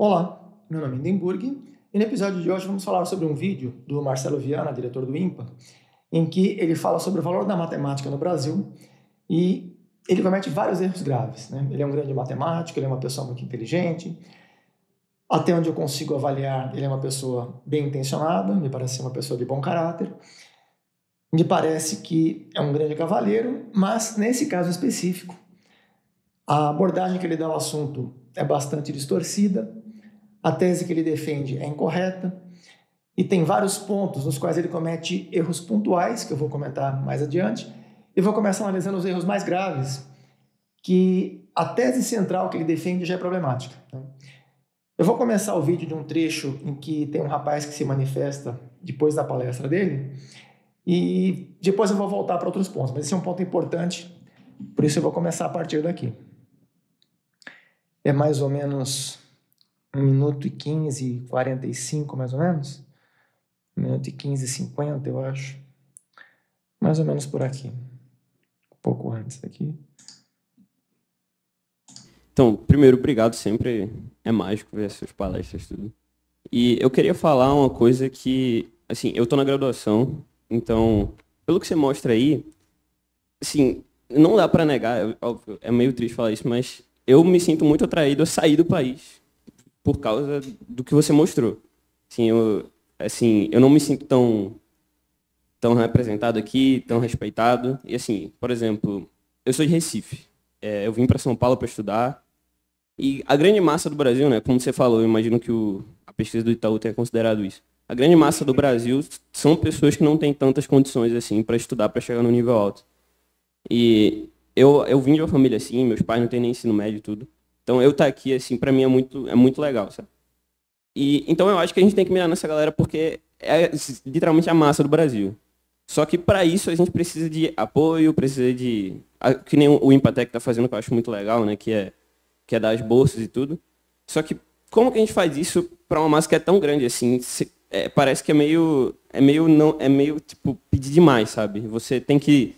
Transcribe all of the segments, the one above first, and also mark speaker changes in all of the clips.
Speaker 1: Olá, meu nome é Hindenburg e no episódio de hoje vamos falar sobre um vídeo do Marcelo Viana, diretor do INPA, em que ele fala sobre o valor da matemática no Brasil e ele comete vários erros graves, né? Ele é um grande matemático, ele é uma pessoa muito inteligente, até onde eu consigo avaliar, ele é uma pessoa bem intencionada, me parece ser uma pessoa de bom caráter, me parece que é um grande cavalheiro, mas nesse caso específico, a abordagem que ele dá ao assunto é bastante distorcida, a tese que ele defende é incorreta e tem vários pontos nos quais ele comete erros pontuais, que eu vou comentar mais adiante, e vou começar analisando os erros mais graves, que a tese central que ele defende já é problemática. Eu vou começar o vídeo de um trecho em que tem um rapaz que se manifesta depois da palestra dele, e depois eu vou voltar para outros pontos, mas esse é um ponto importante, por isso eu vou começar a partir daqui. É mais ou menos 1 minuto e 15, 45 mais ou menos. 1 minuto e 15, 50 eu acho. Mais ou menos por aqui. Um pouco antes daqui.
Speaker 2: Então, primeiro, obrigado, sempre é mágico ver essas palestras, tudo. E eu queria falar uma coisa que, assim, eu tô na graduação, então, pelo que você mostra aí, assim, não dá para negar, óbvio, é meio triste falar isso, mas eu me sinto muito atraído a sair do país por causa do que você mostrou. Eu não me sinto tão representado aqui, tão respeitado. E assim, por exemplo, eu sou de Recife. Eu vim para São Paulo para estudar. E a grande massa do Brasil, né, como você falou, eu imagino que a pesquisa do Itaú tenha considerado isso. A grande massa do Brasil são pessoas que não têm tantas condições assim para estudar, para chegar no nível alto. E eu vim de uma família assim, meus pais não têm nem ensino médio e tudo. Então eu estar aqui, assim, para mim é muito legal, sabe? E então eu acho que a gente tem que mirar nessa galera porque é literalmente a massa do Brasil. Só que para isso a gente precisa de apoio, precisa de que nem o Empatec está fazendo, que eu acho muito legal, né, que é dar as bolsas e tudo. Só que como que a gente faz isso para uma massa que é tão grande assim? Parece que é meio tipo pedir demais, sabe? Você tem que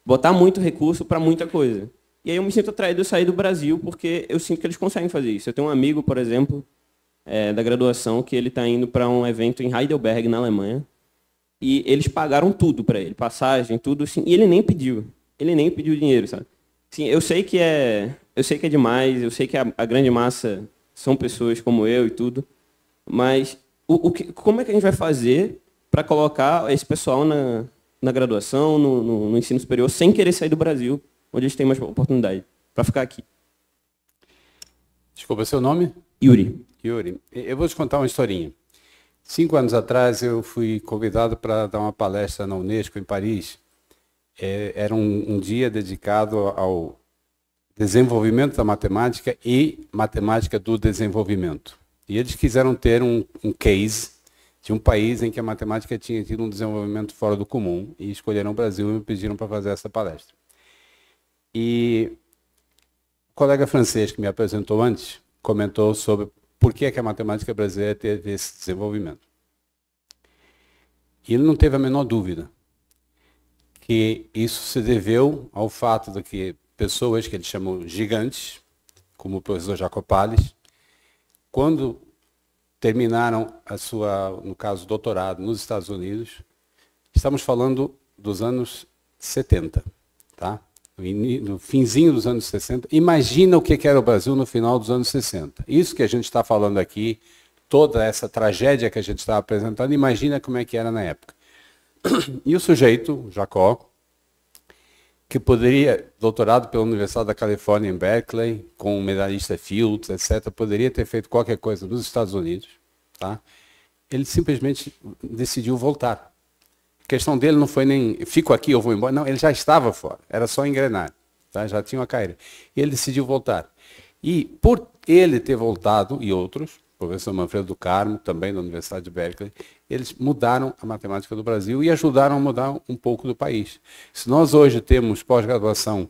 Speaker 2: botar muito recurso para muita coisa. E aí eu me sinto atraído a sair do Brasil porque eu sinto que eles conseguem fazer isso. Eu tenho um amigo, por exemplo, da graduação, que ele está indo para um evento em Heidelberg, na Alemanha, e eles pagaram tudo para ele, passagem, tudo assim, e ele nem pediu dinheiro, sabe? Sim, eu sei que é demais, eu sei que a grande massa são pessoas como eu e tudo, mas como é que a gente vai fazer para colocar esse pessoal na graduação, no ensino superior, sem querer sair do Brasil, onde eles têm mais oportunidade, para ficar aqui?
Speaker 3: Desculpa, seu nome?
Speaker 2: Yuri.
Speaker 3: Eu vou te contar uma historinha. 5 anos atrás eu fui convidado para dar uma palestra na Unesco em Paris. Era um dia dedicado ao desenvolvimento da matemática e matemática do desenvolvimento. E eles quiseram ter um case de um país em que a matemática tinha tido um desenvolvimento fora do comum e escolheram o Brasil e me pediram para fazer essa palestra. E o colega francês que me apresentou antes comentou sobre por que a matemática brasileira teve esse desenvolvimento. E ele não teve a menor dúvida que isso se deveu ao fato de que pessoas que ele chamou gigantes, como o professor Jacopales, quando terminaram no caso, doutorado nos Estados Unidos, estamos falando dos anos 70, tá? No finzinho dos anos 60, imagina o que era o Brasil no final dos anos 60. Isso que a gente está falando aqui, toda essa tragédia que a gente está apresentando, imagina como é que era na época. E o sujeito, Jacó, que poderia, doutorado pela Universidade da Califórnia em Berkeley, com o medalhista Fields, etc., poderia ter feito qualquer coisa nos Estados Unidos, tá? Ele simplesmente decidiu voltar. A questão dele não foi nem, fico aqui, eu vou embora. Não, ele já estava fora, era só engrenar, tá? Já tinha uma carreira. E ele decidiu voltar. E por ele ter voltado, e outros, o professor Manfredo do Carmo, também da Universidade de Berkeley, eles mudaram a matemática do Brasil e ajudaram a mudar um pouco do país. Se nós hoje temos pós-graduação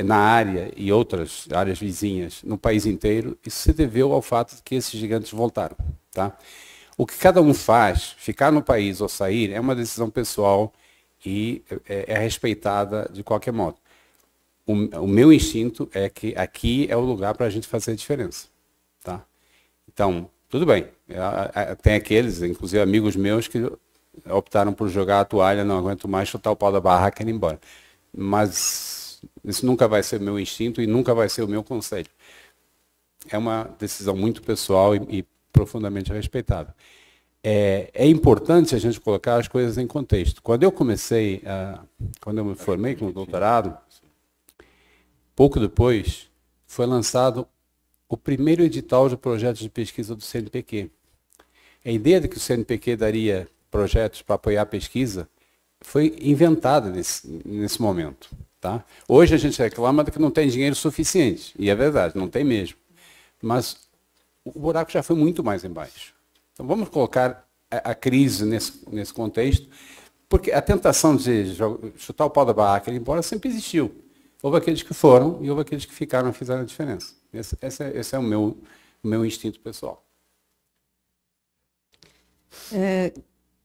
Speaker 3: na área e outras áreas vizinhas no país inteiro, isso se deveu ao fato de que esses gigantes voltaram, tá? O que cada um faz, ficar no país ou sair, é uma decisão pessoal e é respeitada de qualquer modo. O meu instinto é que aqui é o lugar para a gente fazer a diferença, tá? Então, tudo bem. Tem aqueles, inclusive amigos meus, que optaram por jogar a toalha, não aguento mais, chutar o pau da barraca e ir embora. Mas isso nunca vai ser o meu instinto e nunca vai ser o meu conselho. É uma decisão muito pessoal e profundamente respeitável. É importante a gente colocar as coisas em contexto. Quando eu me formei com o doutorado, pouco depois, foi lançado o primeiro edital de projetos de pesquisa do CNPq. A ideia de que o CNPq daria projetos para apoiar a pesquisa foi inventada nesse momento. Tá? Hoje a gente reclama de que não tem dinheiro suficiente, e é verdade, não tem mesmo. Mas o buraco já foi muito mais embaixo. Então vamos colocar a crise nesse contexto, porque a tentação de chutar o pau da barraca e ir embora sempre existiu. Houve aqueles que foram e houve aqueles que ficaram e fizeram a diferença. Esse é o meu instinto pessoal.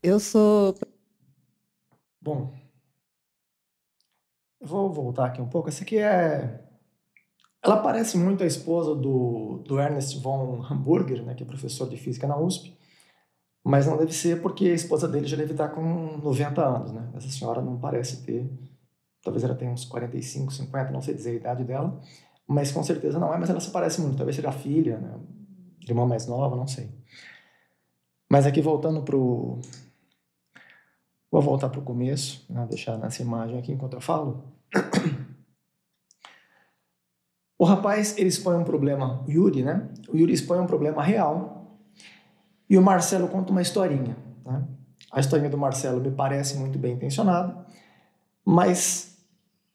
Speaker 4: Eu sou...
Speaker 1: Bom, eu vou voltar aqui um pouco. Essa aqui ela parece muito a esposa do Ernest von Hamburger, né, que é professor de física na USP, mas não deve ser porque a esposa dele já deve estar com 90 anos, né? Essa senhora não parece ter, talvez ela tenha uns 45, 50, não sei dizer a idade dela, mas com certeza não é, mas ela se parece muito, talvez seja a filha, né? Irmã mais nova, não sei. Mas aqui voltando vou voltar para o começo, né? Deixar nessa imagem aqui enquanto eu falo. O rapaz, ele expõe um problema, o Yuri, né? O Yuri expõe um problema real e o Marcelo conta uma historinha, né? A historinha do Marcelo me parece muito bem intencionada, mas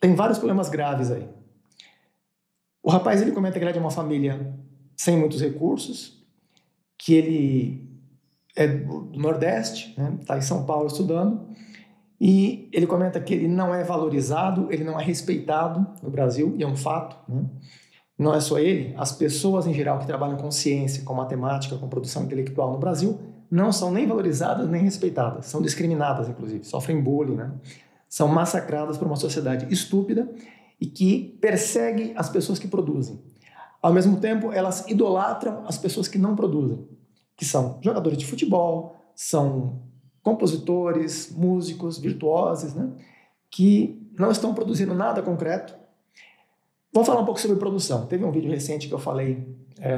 Speaker 1: tem vários problemas graves aí. O rapaz, ele comenta que ele é de uma família sem muitos recursos, que ele é do Nordeste, né? Está em São Paulo estudando, e ele comenta que ele não é valorizado, ele não é respeitado no Brasil, e é um fato, né? Não é só ele, as pessoas em geral que trabalham com ciência, com matemática, com produção intelectual no Brasil, não são nem valorizadas nem respeitadas, são discriminadas, inclusive, sofrem bullying, né? São massacradas por uma sociedade estúpida e que persegue as pessoas que produzem. Ao mesmo tempo, elas idolatram as pessoas que não produzem, que são jogadores de futebol, são compositores, músicos, virtuosos, né? Que não estão produzindo nada concreto. Vou falar um pouco sobre produção. Teve um vídeo recente que eu falei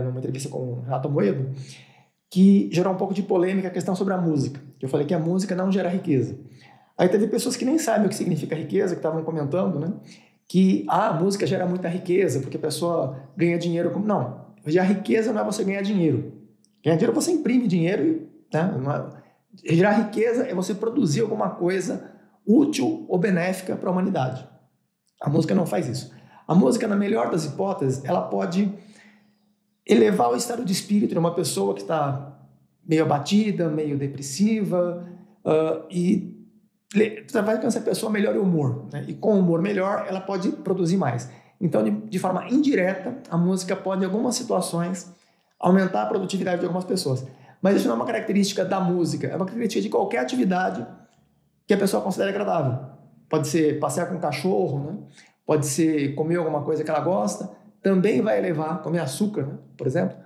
Speaker 1: numa entrevista com o Renato Moedo, que gerou um pouco de polêmica a questão sobre a música. Eu falei que a música não gera riqueza. Aí teve pessoas que nem sabem o que significa riqueza, que estavam comentando, né? Que a música gera muita riqueza, porque a pessoa ganha dinheiro. Não, a riqueza não é você ganhar dinheiro. Ganhar dinheiro você imprime dinheiro, né? Gerar riqueza é você produzir alguma coisa útil ou benéfica para a humanidade. A música não faz isso. A música, na melhor das hipóteses, ela pode elevar o estado de espírito de uma pessoa que está meio abatida, meio depressiva, e vai que essa pessoa melhore o humor, né? E com o humor melhor, ela pode produzir mais. Então, de forma indireta, a música pode, em algumas situações, aumentar a produtividade de algumas pessoas. Mas isso não é uma característica da música, é uma característica de qualquer atividade que a pessoa considere agradável. Pode ser passear com um cachorro, né? Pode ser comer alguma coisa que ela gosta, também vai elevar, comer açúcar, né? Por exemplo,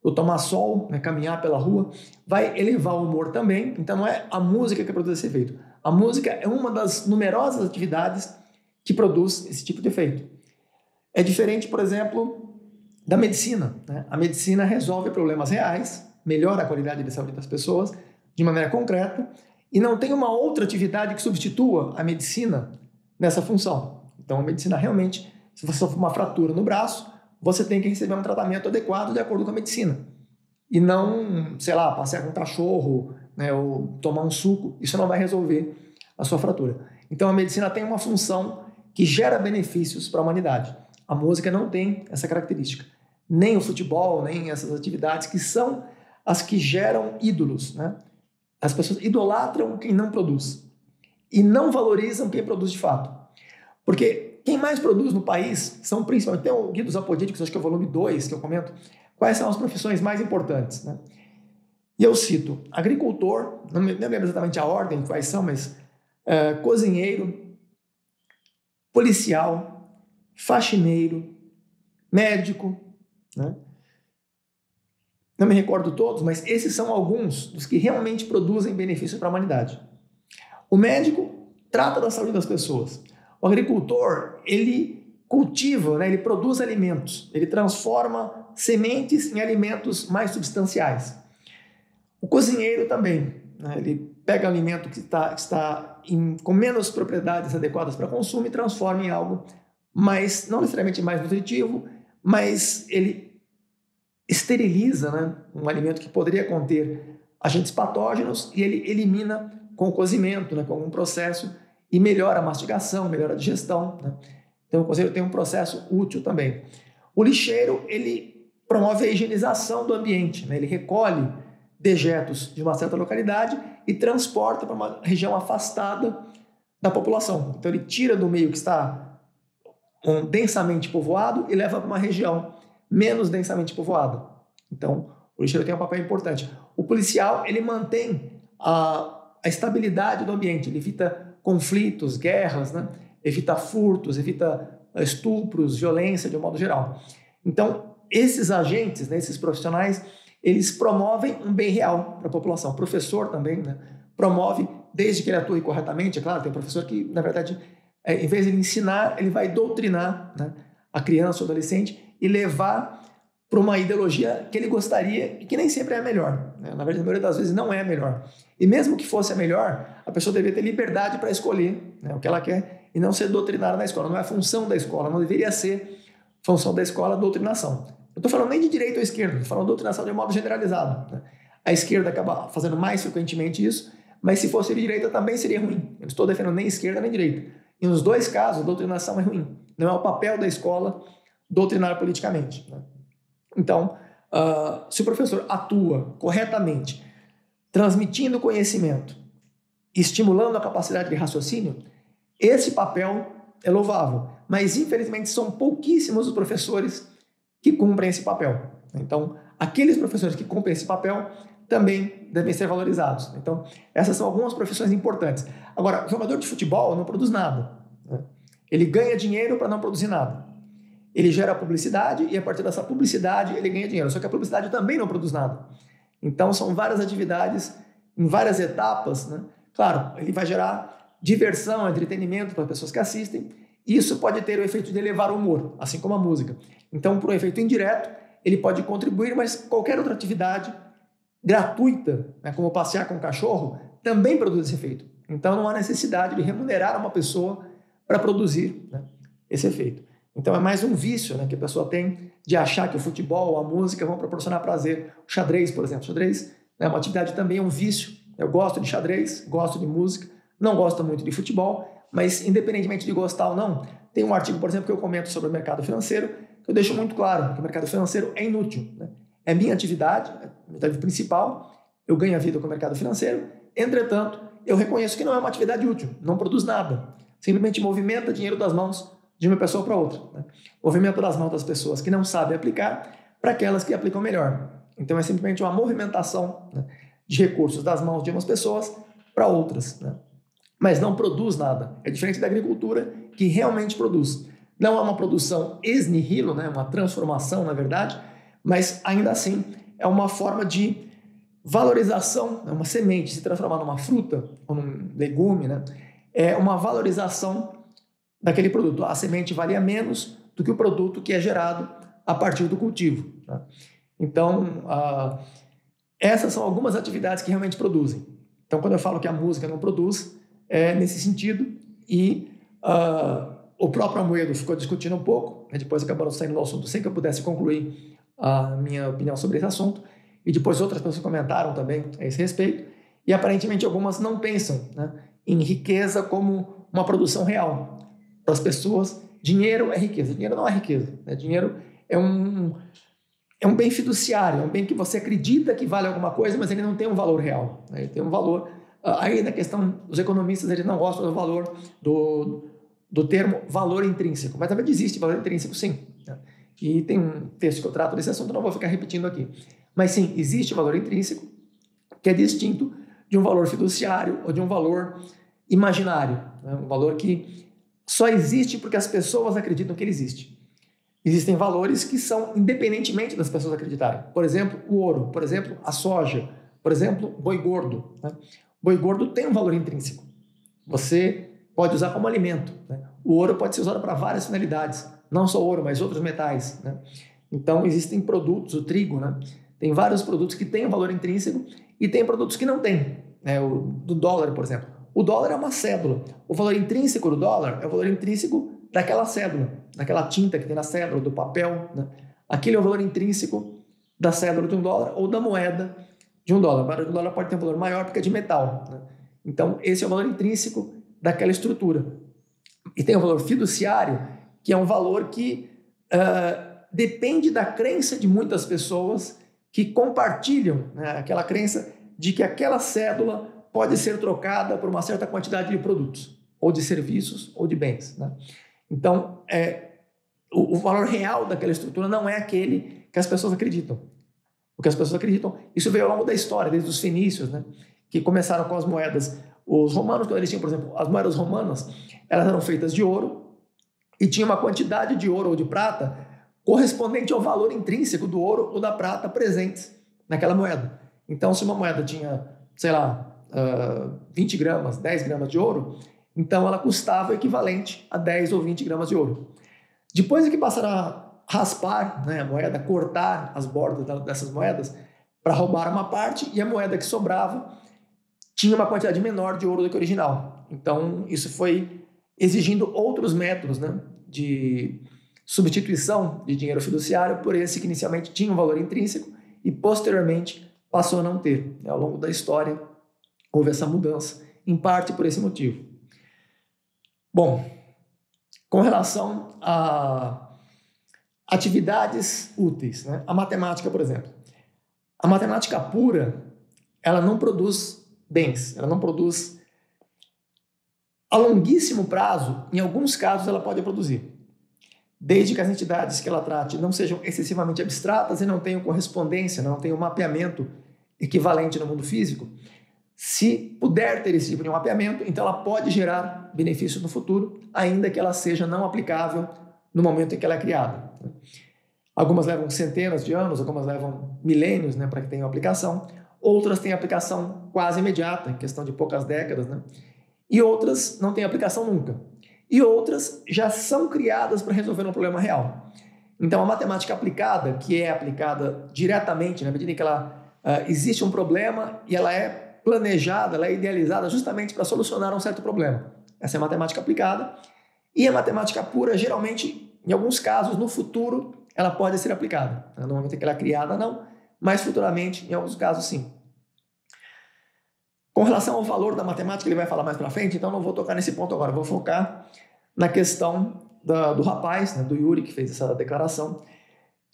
Speaker 1: ou tomar sol, né? Caminhar pela rua, vai elevar o humor também. Então não é a música que produz esse efeito. A música é uma das numerosas atividades que produz esse tipo de efeito. É diferente, por exemplo, da medicina, né? A medicina resolve problemas reais, melhora a qualidade de saúde das pessoas de maneira concreta e não tem uma outra atividade que substitua a medicina nessa função. Então, a medicina realmente, se você sofre uma fratura no braço, você tem que receber um tratamento adequado de acordo com a medicina. E não, sei lá, passear com um cachorro, né, ou tomar um suco. Isso não vai resolver a sua fratura. Então, a medicina tem uma função que gera benefícios para a humanidade. A música não tem essa característica. Nem o futebol, nem essas atividades que são as que geram ídolos, né? As pessoas idolatram quem não produz e não valorizam quem produz de fato. Porque quem mais produz no país são principalmente, tem o Guia dos Apodíticos, acho que é o volume 2 que eu comento, quais são as profissões mais importantes, né? E eu cito agricultor, não me lembro exatamente a ordem, quais são, mas cozinheiro, policial, faxineiro, médico, né? não me recordo todos, mas esses são alguns dos que realmente produzem benefício para a humanidade. O médico trata da saúde das pessoas. O agricultor, ele cultiva, né? Ele produz alimentos, ele transforma sementes em alimentos mais substanciais. O cozinheiro também, né? Ele pega alimento que está com menos propriedades adequadas para consumo e transforma em algo mais, não necessariamente mais nutritivo, mas ele esteriliza, né, um alimento que poderia conter agentes patógenos e ele elimina com o cozimento, né, com algum processo, e melhora a mastigação, melhora a digestão, né? Então o cozinheiro tem um processo útil também. O lixeiro, ele promove a higienização do ambiente, né? Ele recolhe dejetos de uma certa localidade e transporta para uma região afastada da população. Então ele tira do meio que está densamente povoado e leva para uma região menos densamente povoada. Então, o lixeiro tem um papel importante. O policial, ele mantém a estabilidade do ambiente, ele evita conflitos, guerras, né? Evita furtos, evita estupros, violência de um modo geral. Então, esses agentes, né, esses profissionais, eles promovem um bem real para a população. O professor também, né, promove, desde que ele atue corretamente, é claro, tem professor que, na verdade, em vez de ele ensinar, ele vai doutrinar, né, a criança ou adolescente e levar para uma ideologia que ele gostaria e que nem sempre é a melhor, né? Na verdade, na maioria das vezes não é a melhor. E mesmo que fosse a melhor, a pessoa deveria ter liberdade para escolher, né, o que ela quer e não ser doutrinada na escola. Não é a função da escola, não deveria ser função da escola a doutrinação. Eu estou falando nem de direita ou esquerda, estou falando de doutrinação de um modo generalizado, né? A esquerda acaba fazendo mais frequentemente isso, mas se fosse de direita também seria ruim. Eu não estou defendendo nem esquerda nem direita. E nos dois casos, a doutrinação é ruim. Não é o papel da escola doutrinar politicamente, né? Então, se o professor atua corretamente, transmitindo conhecimento, estimulando a capacidade de raciocínio, esse papel é louvável. Mas, infelizmente, são pouquíssimos os professores que cumprem esse papel. Então, aqueles professores que cumprem esse papel também devem ser valorizados. Então, essas são algumas profissões importantes. Agora, o jogador de futebol não produz nada, né? Ele ganha dinheiro para não produzir nada. Ele gera publicidade e, a partir dessa publicidade, ele ganha dinheiro. Só que a publicidade também não produz nada. Então, são várias atividades em várias etapas, né? Claro, ele vai gerar diversão, entretenimento para as pessoas que assistem. Isso pode ter o efeito de elevar o humor, assim como a música. Então, por um efeito indireto, ele pode contribuir, mas qualquer outra atividade gratuita, né, como passear com um cachorro, também produz esse efeito. Então, não há necessidade de remunerar uma pessoa para produzir, né, esse efeito. Então, é mais um vício, né, que a pessoa tem de achar que o futebol, a música vão proporcionar prazer. O xadrez, por exemplo. O xadrez é uma atividade também, é um vício. Eu gosto de xadrez, gosto de música, não gosto muito de futebol, mas independentemente de gostar ou não, tem um artigo, por exemplo, que eu comento sobre o mercado financeiro, que eu deixo muito claro que o mercado financeiro é inútil, né? É minha atividade, a minha atividade principal, eu ganho a vida com o mercado financeiro, entretanto, eu reconheço que não é uma atividade útil, não produz nada, simplesmente movimenta dinheiro das mãos de uma pessoa para outra, né? Movimento das mãos das pessoas que não sabem aplicar para aquelas que aplicam melhor. Então é simplesmente uma movimentação, né, de recursos das mãos de umas pessoas para outras, né? Mas não produz nada. É diferente da agricultura, que realmente produz. Não é uma produção ex nihilo, né, uma transformação, na verdade, mas ainda assim é uma forma de valorização, né, uma semente se transformar numa fruta ou num legume, né, é uma valorização daquele produto. A semente valia menos do que o produto que é gerado a partir do cultivo, né? Então, essas são algumas atividades que realmente produzem. Então, quando eu falo que a música não produz, é nesse sentido. E o próprio Amoedo ficou discutindo um pouco, né, depois acabando saindo do assunto sem que eu pudesse concluir a minha opinião sobre esse assunto, e depois outras pessoas comentaram também a esse respeito, e aparentemente algumas não pensam, né, em riqueza como uma produção real. Para as pessoas, dinheiro é riqueza. Dinheiro não é riqueza, né? Dinheiro é um bem fiduciário, é um bem que você acredita que vale alguma coisa, mas ele não tem um valor real, né? Ele tem um valor. Aí na questão, os economistas eles não gostam do valor do termo valor intrínseco, mas também existe valor intrínseco, sim, né? E tem um texto que eu trato desse assunto, não vou ficar repetindo aqui. Mas sim, existe valor intrínseco, que é distinto de um valor fiduciário ou de um valor imaginário, né? Um valor que só existe porque as pessoas acreditam que ele existe. Existem valores que são independentemente das pessoas acreditarem. Por exemplo, o ouro, por exemplo, a soja, por exemplo, boi gordo. Né? Boi gordo tem um valor intrínseco. Você pode usar como alimento. Né? O ouro pode ser usado para várias finalidades, não só ouro, mas outros metais. Né? Então, existem produtos, o trigo, né? Tem vários produtos que têm um valor intrínseco e tem produtos que não têm. Né? O do dólar, por exemplo. O dólar é uma cédula. O valor intrínseco do dólar é o valor intrínseco daquela cédula, daquela tinta que tem na cédula, do papel. Né? Aquele é o valor intrínseco da cédula de $1 ou da moeda de $1. Mas o dólar pode ter um valor maior porque é de metal. Né? Então, esse é o valor intrínseco daquela estrutura. E tem o valor fiduciário, que é um valor que depende da crença de muitas pessoas que compartilham, né, aquela crença de que aquela cédula pode ser trocada por uma certa quantidade de produtos, ou de serviços, ou de bens. Né? Então, o valor real daquela estrutura não é aquele que as pessoas acreditam. O que as pessoas acreditam, isso veio ao longo da história, desde os fenícios, né, que começaram com as moedas. Os romanos, quando eles tinham, por exemplo, as moedas romanas, elas eram feitas de ouro e tinha uma quantidade de ouro ou de prata correspondente ao valor intrínseco do ouro ou da prata presentes naquela moeda. Então, se uma moeda tinha, sei lá, 20 gramas, 10 gramas de ouro, então ela custava o equivalente a 10 ou 20 gramas de ouro. Depois é que passaram a raspar, né, a moeda, cortar as bordas dessas moedas para roubar uma parte, e a moeda que sobrava tinha uma quantidade menor de ouro do que o original. Então, isso foi exigindo outros métodos, né, de substituição de dinheiro fiduciário por esse que inicialmente tinha um valor intrínseco e posteriormente passou a não ter. Ao longo da história houve essa mudança, em parte por esse motivo. Bom, com relação a atividades úteis, né? A matemática, por exemplo. A matemática pura, ela não produz bens, ela não produz. A longuíssimo prazo, em alguns casos, ela pode produzir. Desde que as entidades que ela trate não sejam excessivamente abstratas e não tenham correspondência, não tenham mapeamento equivalente no mundo físico. Se puder ter esse tipo de mapeamento, então ela pode gerar benefício no futuro, ainda que ela seja não aplicável no momento em que ela é criada. Algumas levam centenas de anos, algumas levam milênios, né, para que tenham aplicação. Outras têm aplicação quase imediata, em questão de poucas décadas, né? E outras não têm aplicação nunca. E outras já são criadas para resolver um problema real. Então, a matemática aplicada, que é aplicada diretamente, na medida em que existe um problema e ela é planejada, ela é idealizada justamente para solucionar um certo problema. Essa é a matemática aplicada. E a matemática pura, geralmente, em alguns casos, no futuro, ela pode ser aplicada. No momento em que ela é criada, não, mas futuramente, em alguns casos, sim. Com relação ao valor da matemática, ele vai falar mais para frente, então não vou tocar nesse ponto agora. Vou focar na questão do rapaz, né, do Yuri, que fez essa declaração,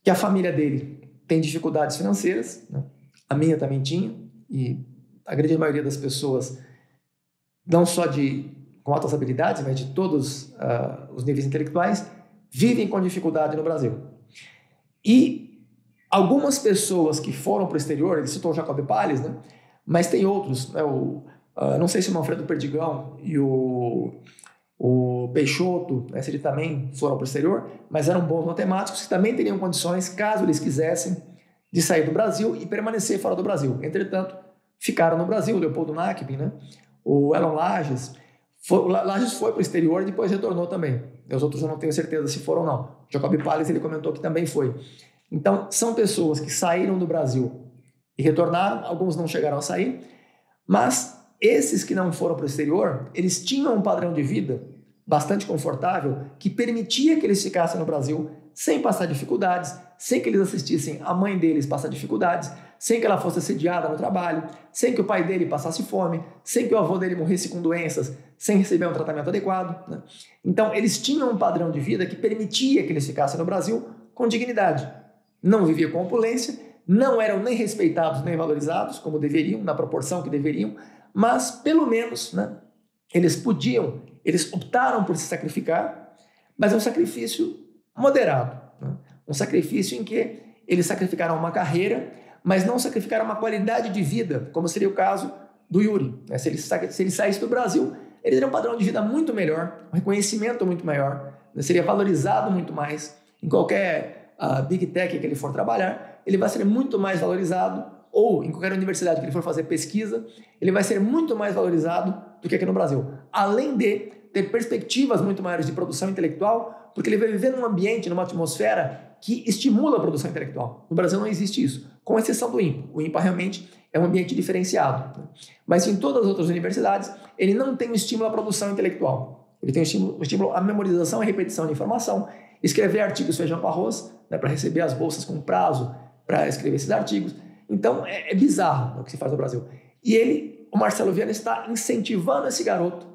Speaker 1: que a família dele tem dificuldades financeiras, né? A minha também tinha, e a grande maioria das pessoas, não só com altas habilidades, mas de todos os níveis intelectuais, vivem com dificuldade no Brasil. E algumas pessoas que foram para o exterior, ele citou o Jacob Palles, né? Mas tem outros, né? Não sei se o Manfredo Perdigão e o Peixoto, né, se eles também foram para o exterior, mas eram bons matemáticos que também teriam condições, caso eles quisessem, de sair do Brasil e permanecer fora do Brasil. Entretanto, ficaram no Brasil, o Leopoldo Nachbi, né? O Elon Lages. Lages foi para o exterior e depois retornou também. Os outros eu não tenho certeza se foram ou não. Jacob Palles, ele comentou que também foi. Então, são pessoas que saíram do Brasil e retornaram, alguns não chegaram a sair, mas esses que não foram para o exterior, eles tinham um padrão de vida bastante confortável que permitia que eles ficassem no Brasil sem passar dificuldades, sem que eles assistissem a mãe deles passar dificuldades, sem que ela fosse assediada no trabalho, sem que o pai dele passasse fome, sem que o avô dele morresse com doenças, sem receber um tratamento adequado, né? Então, eles tinham um padrão de vida que permitia que eles ficassem no Brasil com dignidade. Não viviam com opulência, não eram nem respeitados nem valorizados, como deveriam, na proporção que deveriam, mas, pelo menos, né, eles optaram por se sacrificar, mas é um sacrifício moderado, né? Um sacrifício em que eles sacrificaram uma carreira, mas não sacrificaram uma qualidade de vida, como seria o caso do Yuri, né? Se ele saísse do Brasil, ele teria um padrão de vida muito melhor, um reconhecimento muito maior, né? Seria valorizado muito mais em qualquer Big Tech que ele for trabalhar, ele vai ser muito mais valorizado, ou em qualquer universidade que ele for fazer pesquisa, ele vai ser muito mais valorizado do que aqui no Brasil. Além de ter perspectivas muito maiores de produção intelectual, porque ele vai viver num ambiente, numa atmosfera que estimula a produção intelectual. No Brasil não existe isso, com exceção do INPA. O INPA realmente é um ambiente diferenciado. Mas em todas as outras universidades, ele não tem um estímulo à produção intelectual. Ele tem um estímulo à memorização e repetição de informação, escrever artigos feijão com arroz, né, para receber as bolsas com prazo para escrever esses artigos. Então, é bizarro o que se faz no Brasil. E o Marcelo Viana, está incentivando esse garoto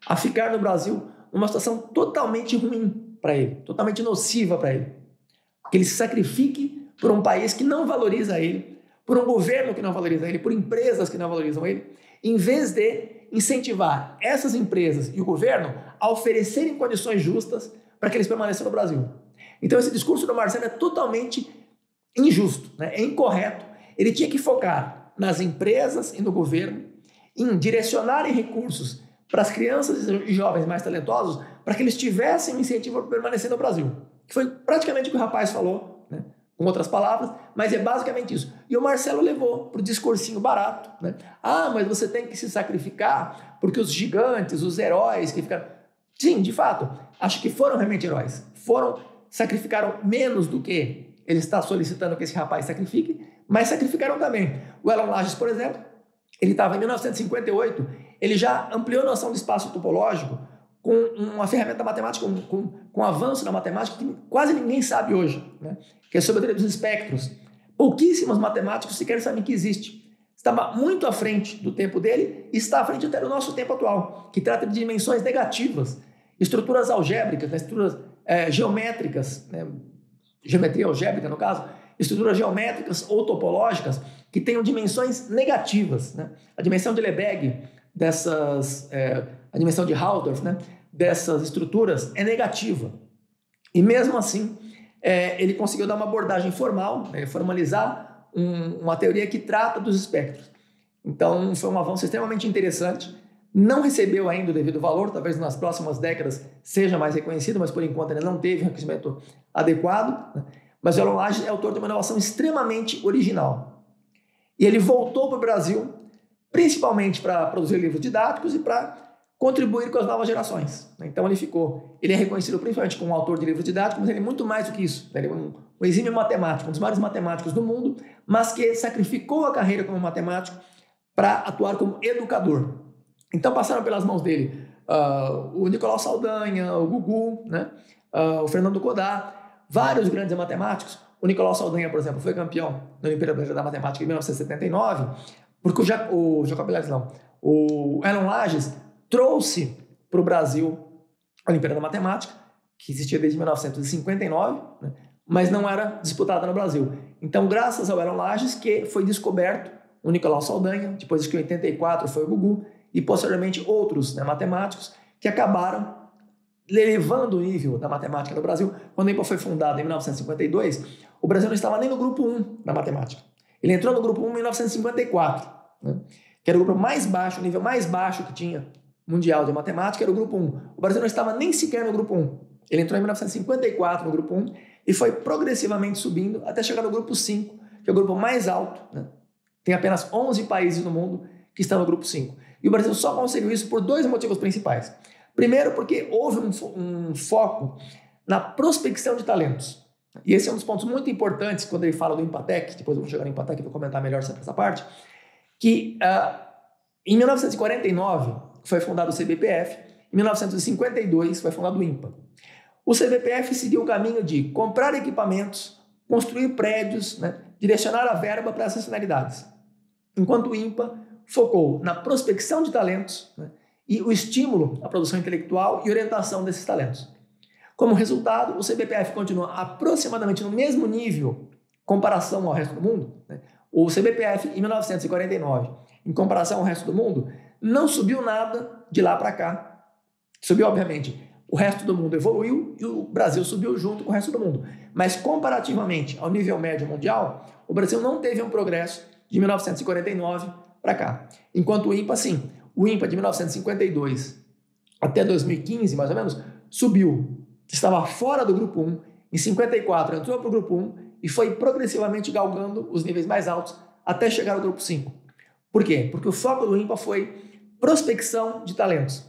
Speaker 1: a ficar no Brasil numa situação totalmente ruim para ele, totalmente nociva para ele. Que ele se sacrifique por um país que não valoriza ele, por um governo que não valoriza ele, por empresas que não valorizam ele, em vez de incentivar essas empresas e o governo a oferecerem condições justas para que eles permaneçam no Brasil. Então, esse discurso do Marcelo é totalmente injusto, né? É incorreto. Ele tinha que focar nas empresas e no governo em direcionarem recursos para as crianças e jovens mais talentosos para que eles tivessem um incentivo para permanecer no Brasil. Que foi praticamente o que o rapaz falou, né? Com outras palavras, mas é basicamente isso. E o Marcelo levou para o discursinho barato, né? Mas você tem que se sacrificar porque os gigantes, os heróis que ficaram... Sim, de fato, acho que foram realmente heróis. Sacrificaram menos do que ele está solicitando que esse rapaz sacrifique, mas sacrificaram também. O Elon Lages, por exemplo, ele estava em 1958, ele já ampliou a noção de espaço topológico com uma ferramenta matemática, com um avanço na matemática que quase ninguém sabe hoje, né? Que é sobre a teoria dos espectros. Pouquíssimos matemáticos sequer sabem que existe. Estava muito à frente do tempo dele e está à frente até do nosso tempo atual, que trata de dimensões negativas, estruturas algébricas, né? Estruturas geométricas, né? Geometria algébrica no caso, estruturas geométricas ou topológicas que tenham dimensões negativas, né? A dimensão de Lebesgue a dimensão de Haldorf, né, dessas estruturas é negativa. E mesmo assim, ele conseguiu dar uma abordagem formal, né, formalizar uma teoria que trata dos espectros. Então, foi um avanço extremamente interessante. Não recebeu ainda o devido valor, talvez nas próximas décadas seja mais reconhecido, mas por enquanto ele não teve um reconhecimento adequado, né? Mas o Elon Lages é autor de uma inovação extremamente original. E ele voltou para o Brasil principalmente para produzir livros didáticos e para contribuir com as novas gerações. Então ele é reconhecido principalmente como autor de livros didáticos, mas ele é muito mais do que isso. Ele é um exímio matemático, um dos maiores matemáticos do mundo, mas que sacrificou a carreira como matemático para atuar como educador. Então passaram pelas mãos dele o Nicolau Saldanha, o Gugu, né? O Fernando Godard, vários grandes matemáticos. O Nicolau Saldanha, por exemplo, foi campeão da Olimpíada Brasileira da Matemática em 1979, porque o Elon Lages trouxe para o Brasil a Olimpíada da Matemática, que existia desde 1959, né, mas não era disputada no Brasil. Então, graças ao Elon Lages, que foi descoberto o Nicolau Saldanha, depois de que em 84 foi o Gugu, e posteriormente outros, né, matemáticos, que acabaram elevando o nível da matemática no Brasil. Quando o INPA foi fundado em 1952, o Brasil não estava nem no grupo 1 da matemática. Ele entrou no grupo 1 em 1954, né? Que era o grupo mais baixo, o nível mais baixo que tinha mundial de matemática era o grupo 1. O Brasil não estava nem sequer no grupo 1. Ele entrou em 1954 no grupo 1 e foi progressivamente subindo até chegar no grupo 5, que é o grupo mais alto, né? Tem apenas 11 países no mundo que estão no grupo 5. E o Brasil só conseguiu isso por dois motivos principais. Primeiro, porque houve um foco na prospecção de talentos. E esse é um dos pontos muito importantes quando ele fala do Empatec, depois eu vou chegar no Empatec e vou comentar melhor sobre essa parte, que em 1949 foi fundado o CBPF, em 1952 foi fundado o INPA. O CBPF seguiu o caminho de comprar equipamentos, construir prédios, né, direcionar a verba para essas finalidades, enquanto o INPA focou na prospecção de talentos, né, e o estímulo à produção intelectual e orientação desses talentos. Como resultado, o CBPF continua aproximadamente no mesmo nível em comparação ao resto do mundo, né? O CBPF, em 1949, em comparação ao resto do mundo, não subiu nada de lá para cá. Subiu, obviamente, o resto do mundo evoluiu e o Brasil subiu junto com o resto do mundo. Mas, comparativamente ao nível médio mundial, o Brasil não teve um progresso de 1949 para cá. Enquanto o INPA, sim. O INPA de 1952 até 2015, mais ou menos, subiu. Estava fora do grupo 1 Em 54 entrou para o grupo 1 e foi progressivamente galgando os níveis mais altos até chegar ao grupo 5. Por quê? Porque o foco do INPA foi prospecção de talentos.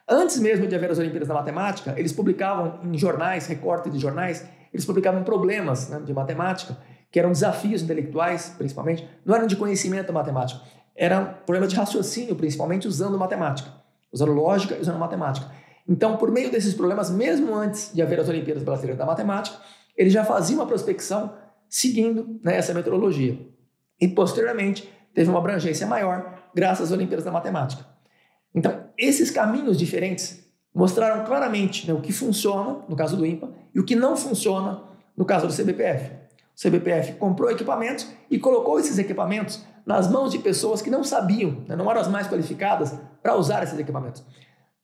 Speaker 1: Antes mesmo de haver as Olimpíadas da Matemática, eles publicavam em jornais, recortes de jornais, eles publicavam problemas, né, de matemática, que eram desafios intelectuais, principalmente, não eram de conhecimento matemático, eram problemas de raciocínio, principalmente usando matemática, usando lógica e usando matemática. Então, por meio desses problemas, mesmo antes de haver as Olimpíadas Brasileiras da Matemática, eles já faziam uma prospecção seguindo, né, essa metodologia. E, posteriormente, teve uma abrangência maior graças às Olimpíadas da Matemática. Então, esses caminhos diferentes mostraram claramente, né, o que funciona, no caso do INPA, e o que não funciona, no caso do CBPF. O CBPF comprou equipamentos e colocou esses equipamentos nas mãos de pessoas que não sabiam, né, não eram as mais qualificadas para usar esses equipamentos.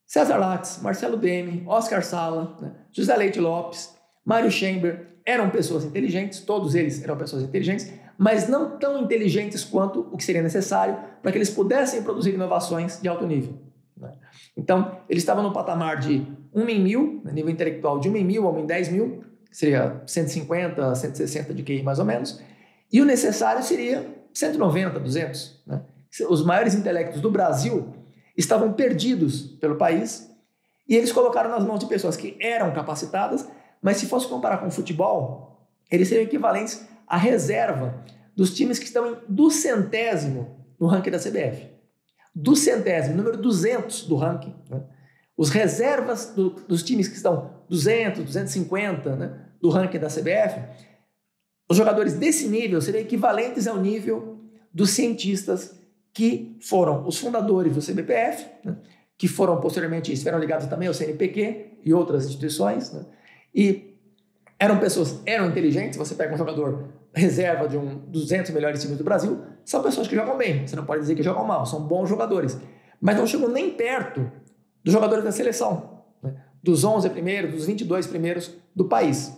Speaker 1: César Lattes, Marcelo Demme, Oscar Sala, né, José Leite Lopes, Mário Chamber, eram pessoas inteligentes, todos eles eram pessoas inteligentes, mas não tão inteligentes quanto o que seria necessário para que eles pudessem produzir inovações de alto nível, né? Então, eles estavam no patamar de 1 em 1000, né, nível intelectual de 1 em 1000 a 1 em 10.000, que seria 150, 160 de QI mais ou menos, e o necessário seria 190, 200. Né? Os maiores intelectos do Brasil estavam perdidos pelo país e eles colocaram nas mãos de pessoas que eram capacitadas, mas se fosse comparar com o futebol, eles seriam equivalentes à reserva dos times que estão em 200º no ranking da CBF. 200º, número 200 do ranking. Né? Os reservas dos times que estão 200, 250, né, do ranking da CBF, os jogadores desse nível seriam equivalentes ao nível dos cientistas que foram os fundadores do CBPF, né, que foram posteriormente, estiveram ligados também ao CNPq e outras instituições, né, e eram inteligentes. Você pega um jogador reserva de um 200 melhores times do Brasil, são pessoas que jogam bem, você não pode dizer que jogam mal, são bons jogadores, mas não chegam nem perto dos jogadores da seleção, né, dos 11 primeiros, dos 22 primeiros do país.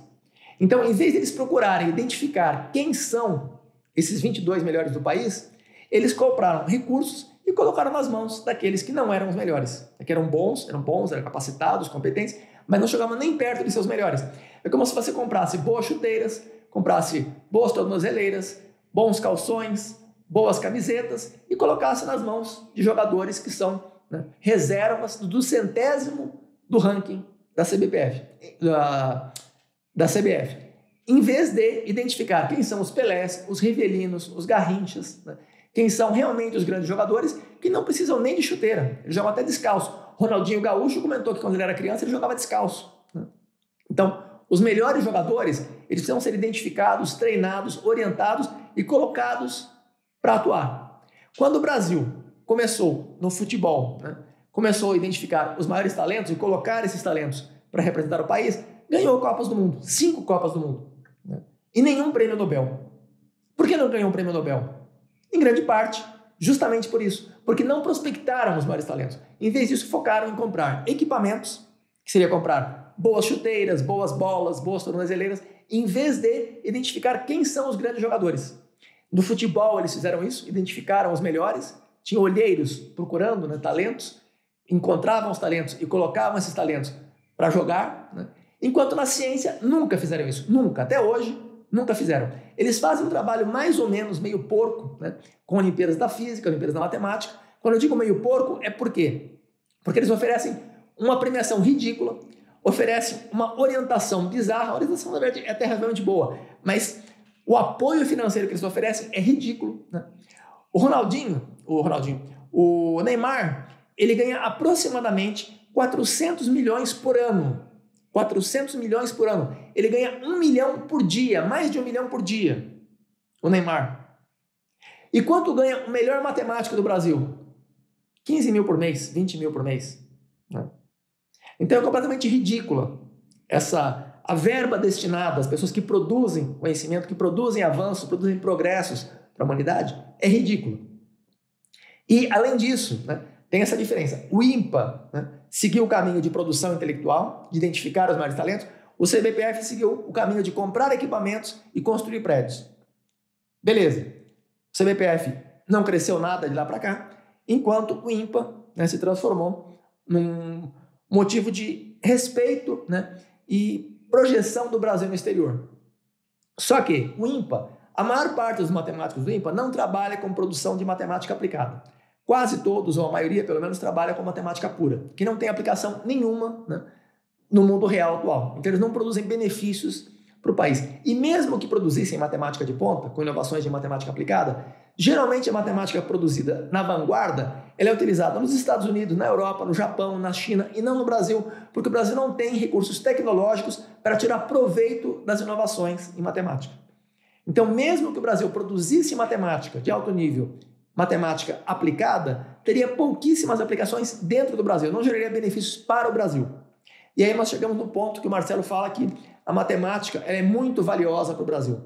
Speaker 1: Então, em vez de eles procurarem identificar quem são esses 22 melhores do país, eles compraram recursos e colocaram nas mãos daqueles que não eram os melhores, que eram bons, eram capacitados, competentes, mas não chegavam nem perto de seus melhores. É como se você comprasse boas chuteiras, comprasse boas tornozeleiras, bons calções, boas camisetas e colocasse nas mãos de jogadores que são, né, reservas do 200º do ranking da CBPF, da CBF, em vez de identificar quem são os Pelés, os Rivelinos, os Garrinchas, né? Quem são realmente os grandes jogadores que não precisam nem de chuteira, eles jogam até descalço. Ronaldinho Gaúcho comentou que quando ele era criança ele jogava descalço, né? Então, os melhores jogadores, eles precisam ser identificados, treinados, orientados e colocados para atuar. Quando o Brasil começou no futebol, né, começou a identificar os maiores talentos e colocar esses talentos para representar o país, ganhou Copas do Mundo, 5 Copas do Mundo, né? E nenhum prêmio Nobel. Por que não ganhou um prêmio Nobel? Em grande parte, justamente por isso, porque não prospectaram os maiores talentos. Em vez disso, focaram em comprar equipamentos, que seria comprar boas chuteiras, boas bolas, boas tornozeleiras, em vez de identificar quem são os grandes jogadores. No futebol, eles fizeram isso, identificaram os melhores, tinham olheiros procurando, né, talentos, encontravam os talentos e colocavam esses talentos para jogar, né? Enquanto na ciência nunca fizeram isso, nunca, até hoje nunca fizeram. Eles fazem um trabalho mais ou menos meio porco, né, com Olimpíadas da Física, Olimpíadas da Matemática. Quando eu digo meio porco, é por quê? Porque eles oferecem uma premiação ridícula, oferecem uma orientação bizarra. A orientação, na verdade, é até realmente boa, mas o apoio financeiro que eles oferecem é ridículo, né? O Neymar, ele ganha aproximadamente 400 milhões por ano. 400 milhões por ano. Ele ganha 1 milhão por dia, mais de 1 milhão por dia, o Neymar. E quanto ganha o melhor matemático do Brasil? 15 mil por mês, 20 mil por mês, né? Então é completamente ridícula a verba destinada às pessoas que produzem conhecimento, que produzem avanços, produzem progressos para a humanidade, é ridículo. E, além disso, né, tem essa diferença. O INPA, né, seguiu o caminho de produção intelectual, de identificar os maiores talentos. O CBPF seguiu o caminho de comprar equipamentos e construir prédios. Beleza. O CBPF não cresceu nada de lá para cá, enquanto o INPA, né, se transformou num motivo de respeito, né, e projeção do Brasil no exterior. Só que o INPA, a maior parte dos matemáticos do INPA não trabalha com produção de matemática aplicada. Quase todos, ou a maioria pelo menos, trabalha com matemática pura, que não tem aplicação nenhuma, né, no mundo real atual. Então eles não produzem benefícios para o país. E mesmo que produzissem matemática de ponta, com inovações de matemática aplicada, geralmente a matemática produzida na vanguarda, ela é utilizada nos Estados Unidos, na Europa, no Japão, na China e não no Brasil, porque o Brasil não tem recursos tecnológicos para tirar proveito das inovações em matemática. Então, mesmo que o Brasil produzisse matemática de alto nível, matemática aplicada, teria pouquíssimas aplicações dentro do Brasil, não geraria benefícios para o Brasil. E aí nós chegamos no ponto que o Marcelo fala que a matemática ela é muito valiosa para o Brasil.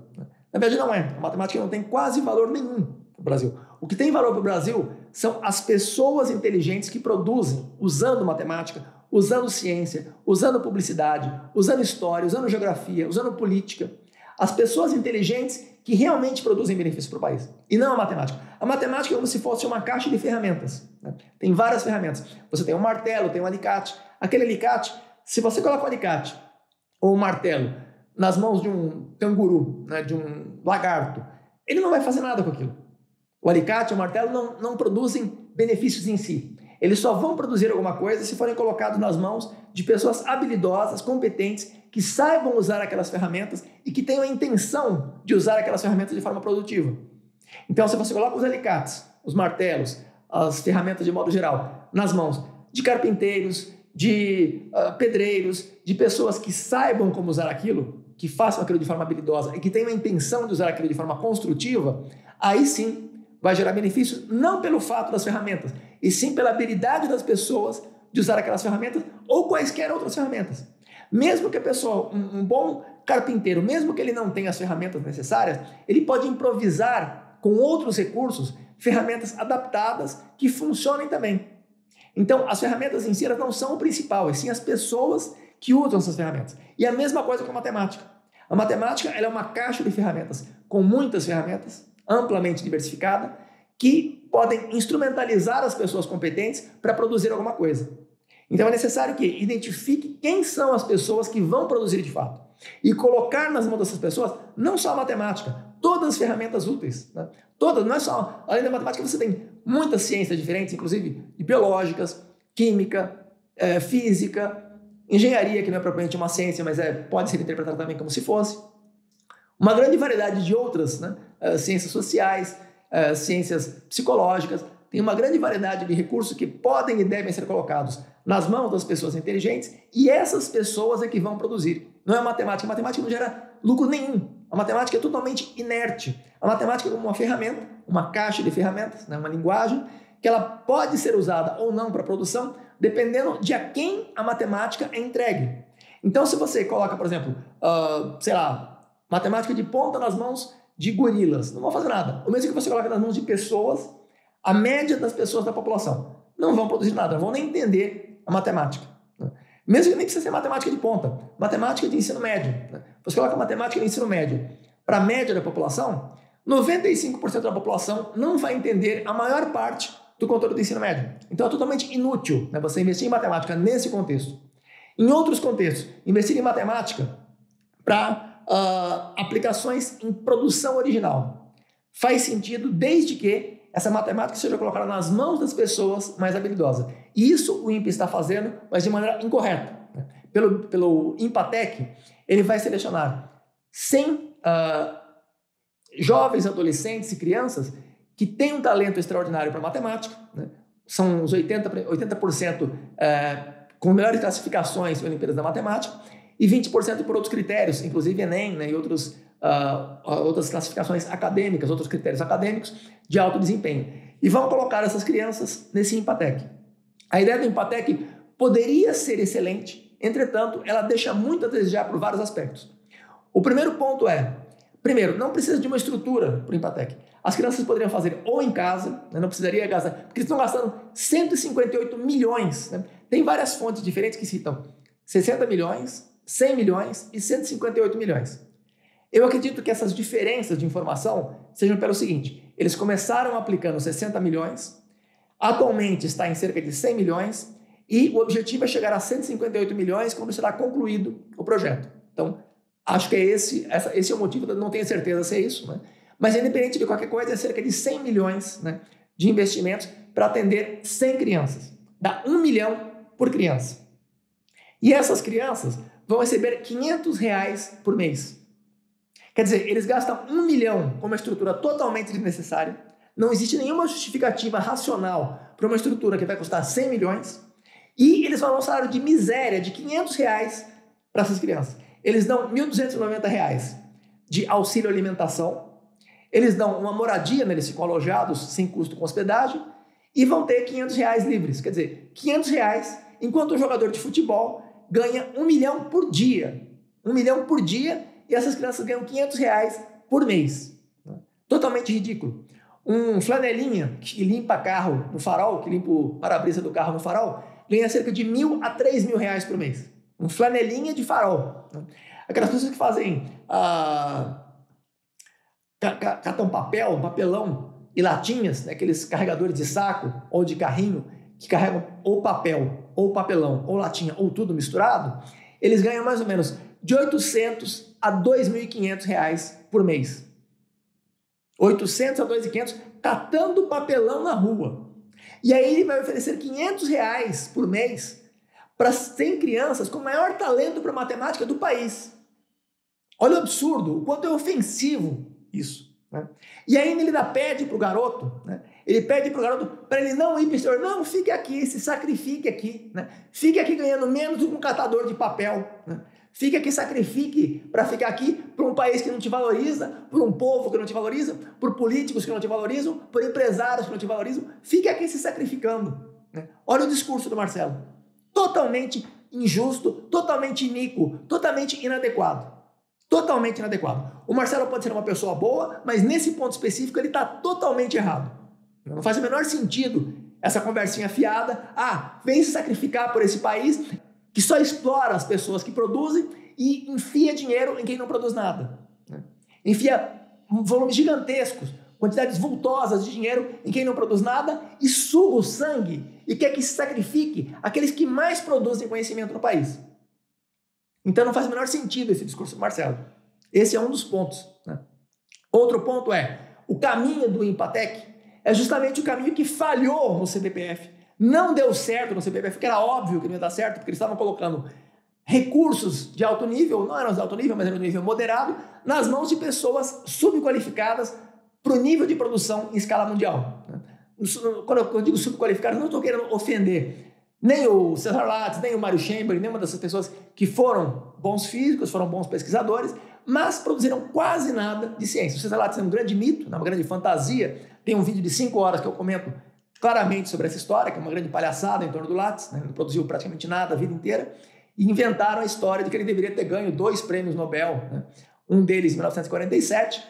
Speaker 1: Na verdade não é, a matemática não tem quase valor nenhum para o Brasil. O que tem valor para o Brasil são as pessoas inteligentes que produzem, usando matemática, usando ciência, usando publicidade, usando história, usando geografia, usando política. As pessoas inteligentes que realmente produzem benefícios para o país, e não a matemática. A matemática é como se fosse uma caixa de ferramentas, né? Tem várias ferramentas. Você tem um martelo, tem um alicate. Aquele alicate, se você coloca o alicate ou o martelo nas mãos de um canguru, né, de um lagarto, ele não vai fazer nada com aquilo. O alicate e o martelo não produzem benefícios em si. Eles só vão produzir alguma coisa se forem colocados nas mãos de pessoas habilidosas, competentes, que saibam usar aquelas ferramentas e que tenham a intenção de usar aquelas ferramentas de forma produtiva. Então, se você coloca os alicates, os martelos, as ferramentas de modo geral, nas mãos de carpinteiros, de pedreiros, de pessoas que saibam como usar aquilo, que façam aquilo de forma habilidosa e que tenham a intenção de usar aquilo de forma construtiva, aí sim vai gerar benefícios não pelo fato das ferramentas, e sim pela habilidade das pessoas de usar aquelas ferramentas ou quaisquer outras ferramentas. Mesmo que a pessoa, um bom carpinteiro, mesmo que ele não tenha as ferramentas necessárias, ele pode improvisar com outros recursos ferramentas adaptadas que funcionem também. Então, as ferramentas em si elas não são o principal, e sim as pessoas que usam essas ferramentas. E a mesma coisa com a matemática. A matemática ela é uma caixa de ferramentas com muitas ferramentas, amplamente diversificada, que podem instrumentalizar as pessoas competentes para produzir alguma coisa. Então é necessário que identifique quem são as pessoas que vão produzir de fato e colocar nas mãos dessas pessoas não só a matemática, todas as ferramentas úteis, né? Todas, não é só, além da matemática você tem muitas ciências diferentes, inclusive biológicas, química, física, engenharia, que não é propriamente uma ciência, mas pode ser interpretada também como se fosse, uma grande variedade de outras, né? Ciências sociais, ciências psicológicas, tem uma grande variedade de recursos que podem e devem ser colocados nas mãos das pessoas inteligentes e essas pessoas é que vão produzir. Não é a matemática. A matemática não gera lucro nenhum. A matemática é totalmente inerte. A matemática é como uma ferramenta, uma caixa de ferramentas, né, uma linguagem, que ela pode ser usada ou não para produção, dependendo de a quem a matemática é entregue. Então, se você coloca, por exemplo, sei lá, matemática de ponta nas mãos de gorilas, não vão fazer nada. O mesmo que você coloca nas mãos de pessoas, a média das pessoas da população não vão produzir nada, não vão nem entender a matemática. Mesmo que nem precisa ser matemática de ponta, matemática de ensino médio. Você coloca matemática de ensino médio para a média da população, 95% da população não vai entender a maior parte do conteúdo do ensino médio. Então é totalmente inútil, né, você investir em matemática nesse contexto. Em outros contextos, investir em matemática para aplicações em produção original faz sentido desde que essa matemática seja colocada nas mãos das pessoas mais habilidosas. E isso o INPE está fazendo, mas de maneira incorreta. Pelo INPATEC, ele vai selecionar 100 jovens, adolescentes e crianças que têm um talento extraordinário para matemática, né? São os 80% com melhores classificações em Olimpíadas da Matemática e 20% por outros critérios, inclusive Enem, né, e outras classificações acadêmicas, outros critérios acadêmicos de alto desempenho. E vão colocar essas crianças nesse INPATEC. A ideia do INPATEC poderia ser excelente, entretanto, ela deixa muito a desejar por vários aspectos. O primeiro ponto primeiro, não precisa de uma estrutura para o INPATEC. As crianças poderiam fazer ou em casa, né, não precisaria gastar, porque eles estão gastando 158 milhões. Né? Tem várias fontes diferentes que citam 60 milhões, 100 milhões e 158 milhões. Eu acredito que essas diferenças de informação sejam pelo seguinte: eles começaram aplicando 60 milhões, atualmente está em cerca de 100 milhões e o objetivo é chegar a 158 milhões quando será concluído o projeto. Então, acho que esse é o motivo, eu não tenho certeza se é isso, né? Mas independente de qualquer coisa, é cerca de 100 milhões, né, de investimentos para atender 100 crianças. Dá 1 milhão por criança. E essas crianças vão receber R$500 por mês. Quer dizer, eles gastam 1 milhão com uma estrutura totalmente desnecessária. Não existe nenhuma justificativa racional para uma estrutura que vai custar 100 milhões. E eles vão dar um salário de miséria de R$500 para essas crianças. Eles dão R$1.290 de auxílio alimentação. Eles dão uma moradia, né? Eles ficam alojados sem custo com hospedagem. E vão ter R$500 livres. Quer dizer, R$500, enquanto o jogador de futebol ganha 1 milhão por dia. 1 milhão por dia, e essas crianças ganham R$500 por mês. Totalmente ridículo. Um flanelinha que limpa carro no farol, que limpa o para-brisa do carro no farol, ganha cerca de R$1.000 a R$3.000 por mês. Um flanelinha de farol. Aquelas pessoas que fazem catam papelão e latinhas, né, aqueles carregadores de saco ou de carrinho que carregam ou papel, ou papelão, ou latinha, ou tudo misturado, eles ganham mais ou menos de R$800 a R$2.500 por mês. 800 a 2.500 catando papelão na rua. E aí ele vai oferecer R$500 por mês para 100 crianças com o maior talento para matemática do país. Olha o absurdo, o quanto é ofensivo isso, né? E ainda ele pede para o garoto, né? Ele pede para o garoto para ele não ir para o exterior. Não, fique aqui, se sacrifique aqui, né? Fique aqui ganhando menos do que um catador de papel, né? Fique aqui, sacrifique para ficar aqui por um país que não te valoriza, por um povo que não te valoriza, por políticos que não te valorizam, por empresários que não te valorizam. Fique aqui se sacrificando, né? Olha o discurso do Marcelo. Totalmente injusto, totalmente iníquo, totalmente inadequado. Totalmente inadequado. O Marcelo pode ser uma pessoa boa, mas nesse ponto específico ele está totalmente errado. Não faz o menor sentido essa conversinha fiada. Vem se sacrificar por esse país que só explora as pessoas que produzem e enfia dinheiro em quem não produz nada. Enfia volumes gigantescos, quantidades vultosas de dinheiro em quem não produz nada e suga o sangue e quer que se sacrifique aqueles que mais produzem conhecimento no país. Então não faz o menor sentido esse discurso do Marcelo. Esse é um dos pontos, né? Outro ponto é, o caminho do Empatec é justamente o caminho que falhou no CPPF. Não deu certo no CPPF, porque era óbvio que não ia dar certo, porque eles estavam colocando recursos de alto nível, não eram de alto nível, mas eram de nível moderado, nas mãos de pessoas subqualificadas para o nível de produção em escala mundial. Quando eu digo subqualificadas, não estou querendo ofender nem o Cesar Lattes, nem o Mário Chamberlain, nenhuma dessas pessoas que foram bons físicos, foram bons pesquisadores, mas produziram quase nada de ciência. O Cesar Lattes é um grande mito, uma grande fantasia. Tem um vídeo de 5 horas que eu comento claramente sobre essa história, que é uma grande palhaçada em torno do Lattes, né? Não produziu praticamente nada a vida inteira, e inventaram a história de que ele deveria ter ganho 2 prêmios Nobel, né? Um deles em 1947,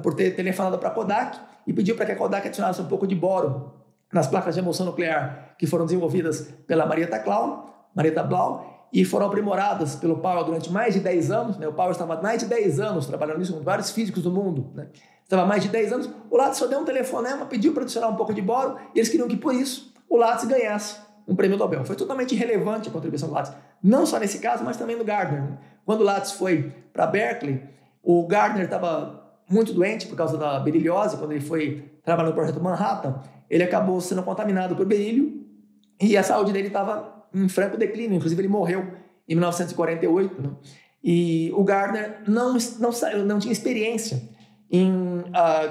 Speaker 1: por ter telefonado para a Kodak e pediu para que a Kodak adicionasse um pouco de boro nas placas de emulsão nuclear que foram desenvolvidas pela Marietta Blau e foram aprimoradas pelo Powell durante mais de 10 anos. Né? O Powell estava há mais de 10 anos trabalhando nisso com vários físicos do mundo. Né? Estava há mais de 10 anos. O Lattes só deu um telefonema, pediu para adicionar um pouco de boro e eles queriam que, por isso, o Lattes ganhasse um prêmio Nobel. Foi totalmente irrelevante a contribuição do Lattes. Não só nesse caso, mas também no Gardner. Né? Quando o Lattes foi para Berkeley, o Gardner estava muito doente por causa da berilhose. Quando ele foi trabalhar no projeto Manhattan, ele acabou sendo contaminado por berílio e a saúde dele estava em franco declínio. Inclusive, ele morreu em 1948. Né? E o Gardner não tinha experiência em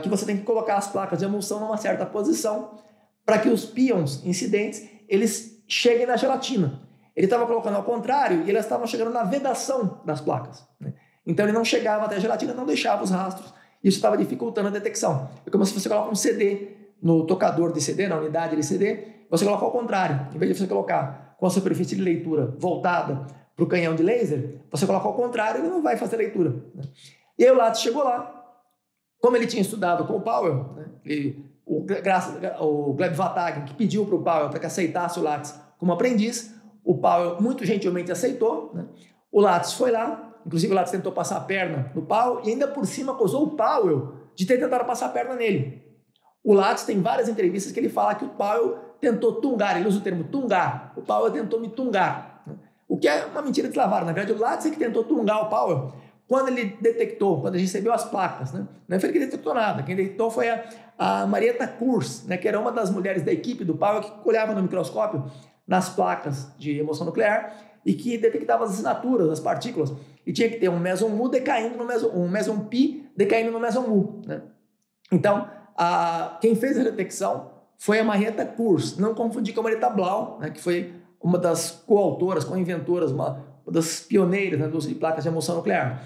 Speaker 1: que você tem que colocar as placas de emulsão numa certa posição para que os pions incidentes eles cheguem na gelatina. Ele estava colocando ao contrário e elas estavam chegando na vedação das placas. Né? Então, ele não chegava até a gelatina, não deixava os rastros. Isso estava dificultando a detecção. É como se você coloca um CD no tocador de CD, na unidade de CD, você coloca ao contrário. Em vez de você colocar com a superfície de leitura voltada para o canhão de laser, você coloca ao contrário e ele não vai fazer leitura. Né? E aí o Lattes chegou lá. Como ele tinha estudado com o Powell, né? O Gleb Vatagen, que pediu para o Powell para que aceitasse o Lattes como aprendiz, o Powell muito gentilmente aceitou. Né? O Lattes foi lá, inclusive o Lattes tentou passar a perna no Powell e ainda por cima acusou o Powell de ter tentado passar a perna nele. O Lattes tem várias entrevistas que ele fala que o Powell tentou tungar, ele usa o termo tungar, o Powell tentou me tungar. Né? O que é uma mentira deslavada. Na verdade, o Lattes é que tentou tungar o Powell quando ele detectou, quando ele recebeu as placas, né? Não foi ele que detectou nada. Quem detectou foi a Marietta Kurz, né? Que era uma das mulheres da equipe do Powell que olhava no microscópio nas placas de emoção nuclear e que detectava as assinaturas, as partículas. E tinha que ter um meson mu decaindo no um meson pi decaindo no meson mu, né? Então, quem fez a detecção foi a Marietta Kurz. Não confundir com a Marietta Blau, né? Que foi uma das coautoras, co-inventoras, uma das pioneiras, né, do uso de placas de emoção nuclear.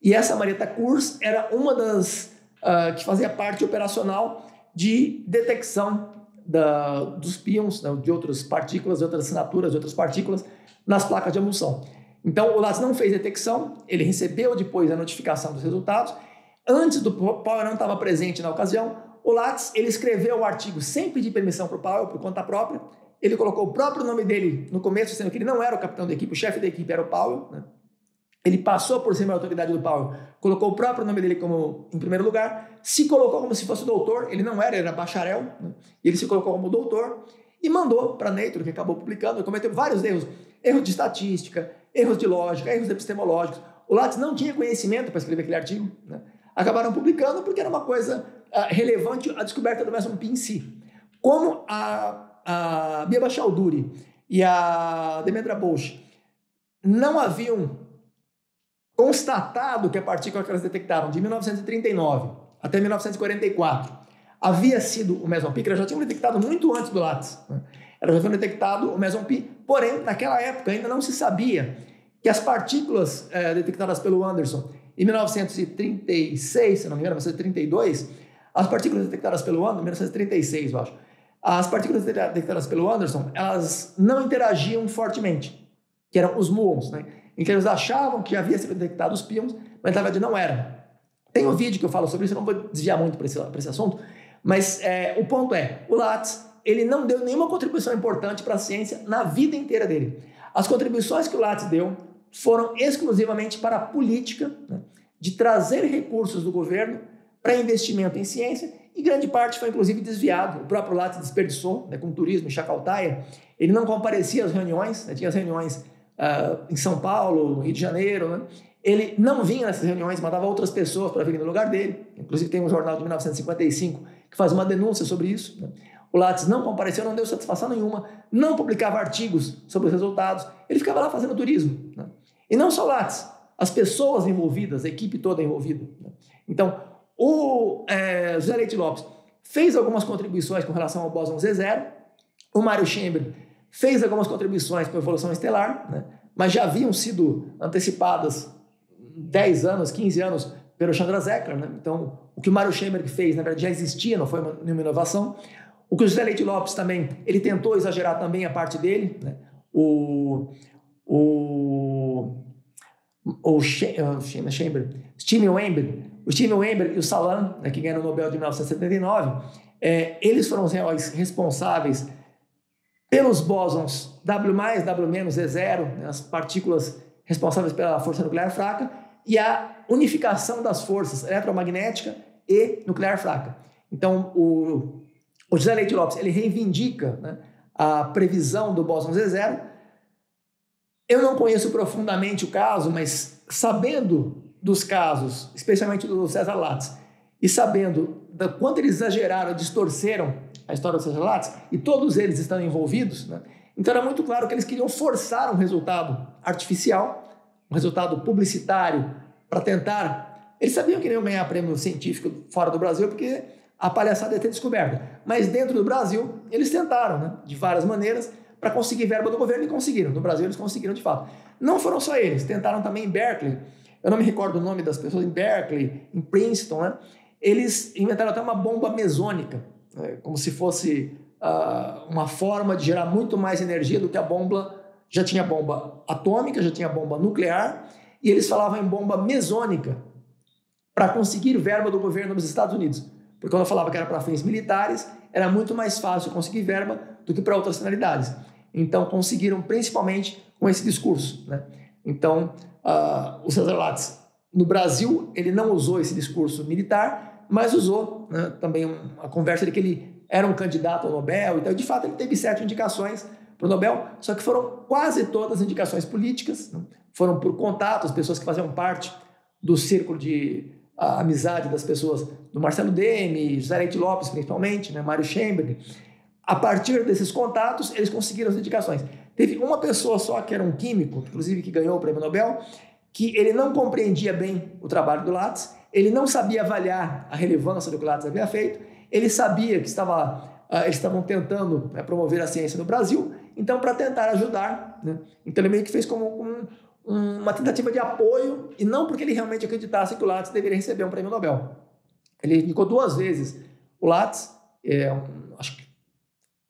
Speaker 1: E essa Marietta Kurz era uma das que fazia parte operacional de detecção dos pions, né, de outras partículas, de outras assinaturas, de outras partículas nas placas de emulsão. Então, o Lattes não fez detecção, ele recebeu depois a notificação dos resultados. Antes do Powell não estava presente na ocasião, o Lattes ele escreveu o artigo sem pedir permissão para o Powell, por conta própria. Ele colocou o próprio nome dele no começo, sendo que ele não era o capitão da equipe, o chefe da equipe era o Powell, né? Ele passou por cima da autoridade do Powell, colocou o próprio nome dele como em primeiro lugar, se colocou como se fosse doutor, ele não era, ele era bacharel, né? Ele se colocou como doutor e mandou para a Nature, que acabou publicando, e cometeu vários erros de estatística, erros de lógica, erros epistemológicos. O Lattes não tinha conhecimento para escrever aquele artigo, né? Acabaram publicando porque era uma coisa relevante à descoberta do meson pi em si. Como a Biba Chowdhury e a Demendra Bosch não haviam constatado que a partícula que elas detectaram de 1939 até 1944 havia sido o meson pi, que elas já tinham detectado muito antes do Lattes, né? Elas já haviam detectado o meson pi, porém, naquela época ainda não se sabia que as partículas detectadas pelo Anderson em 1936, se não me engano, 1932, as partículas detectadas pelo Anderson, 1936, eu acho, as partículas detectadas pelo Anderson, elas não interagiam fortemente, que eram os muons, né? Em que eles achavam que havia sido detectado os pions, mas na verdade não era. Tem um vídeo que eu falo sobre isso, eu não vou desviar muito para esse assunto, mas o ponto é, o Lattes, ele não deu nenhuma contribuição importante para a ciência na vida inteira dele. As contribuições que o Lattes deu foram exclusivamente para a política, né, de trazer recursos do governo para investimento em ciência, e grande parte foi inclusive desviado. O próprio Lattes desperdiçou, né, com turismo em Chacaltaya. Ele não comparecia às reuniões, né, tinha as reuniões em São Paulo, no Rio de Janeiro, né? Ele não vinha nessas reuniões, mandava outras pessoas para virem no lugar dele. Inclusive tem um jornal de 1955 que faz uma denúncia sobre isso, né? O Lattes não compareceu, não deu satisfação nenhuma, não publicava artigos sobre os resultados, ele ficava lá fazendo turismo, né? E não só o Lattes, as pessoas envolvidas, a equipe toda envolvida, né? Então, o José Leite Lopes fez algumas contribuições com relação ao bóson Z0, o Mário Chamberlain fez algumas contribuições com a evolução estelar, né? Mas já haviam sido antecipadas 10 anos, 15 anos pelo Chandrasekhar, né? Então, o que o Mário Chamberlain fez, na verdade, já existia, não foi nenhuma inovação. O que o José Leite Lopes também, ele tentou exagerar também a parte dele, né? Stephen Weinberg e o Salam, né, que ganharam o Nobel de 1979, eles foram os reais responsáveis pelos bósons W+, W-, Z0, né, as partículas responsáveis pela força nuclear fraca, e a unificação das forças eletromagnética e nuclear fraca. Então, o José Leite Lopes, ele reivindica, né, a previsão do bóson Z0. Eu não conheço profundamente o caso, mas sabendo dos casos, especialmente do César Lattes, e sabendo da quanto eles exageraram, distorceram a história do César Lattes, e todos eles estão envolvidos, né? Então era muito claro que eles queriam forçar um resultado artificial, um resultado publicitário, para tentar... Eles sabiam que não iam ganhar prêmio científico fora do Brasil, porque a palhaçada ia ter descoberta. Mas dentro do Brasil, eles tentaram, né, de várias maneiras, para conseguir verba do governo, e conseguiram. No Brasil, eles conseguiram de fato. Não foram só eles, tentaram também em Berkeley. Eu não me recordo o nome das pessoas, em Berkeley, em Princeton, né? Eles inventaram até uma bomba mesônica, né, como se fosse uma forma de gerar muito mais energia do que a bomba. Já tinha bomba atômica, já tinha bomba nuclear, e eles falavam em bomba mesônica para conseguir verba do governo dos Estados Unidos. Porque quando eu falava que era para fins militares, era muito mais fácil conseguir verba do que para outras finalidades. Então, conseguiram principalmente com esse discurso, né? Então, o César Lattes, no Brasil, ele não usou esse discurso militar, mas usou, né, também a conversa de que ele era um candidato ao Nobel. Então, de fato, ele teve 7 indicações para o Nobel, só que foram quase todas indicações políticas, né? Foram por contatos, pessoas que faziam parte do círculo de amizade das pessoas, do Marcelo Demme, José Leite Lopes principalmente, né? Mário Schemberg. A partir desses contatos, eles conseguiram as indicações. Teve uma pessoa só, que era um químico, inclusive que ganhou o prêmio Nobel, que ele não compreendia bem o trabalho do Lattes, ele não sabia avaliar a relevância do que o Lattes havia feito, ele sabia que eles estavam tentando, né, promover a ciência no Brasil, então, para tentar ajudar, né, então ele meio que fez como uma tentativa de apoio, e não porque ele realmente acreditasse que o Lattes deveria receber um prêmio Nobel. Ele indicou 2 vezes o Lattes, acho que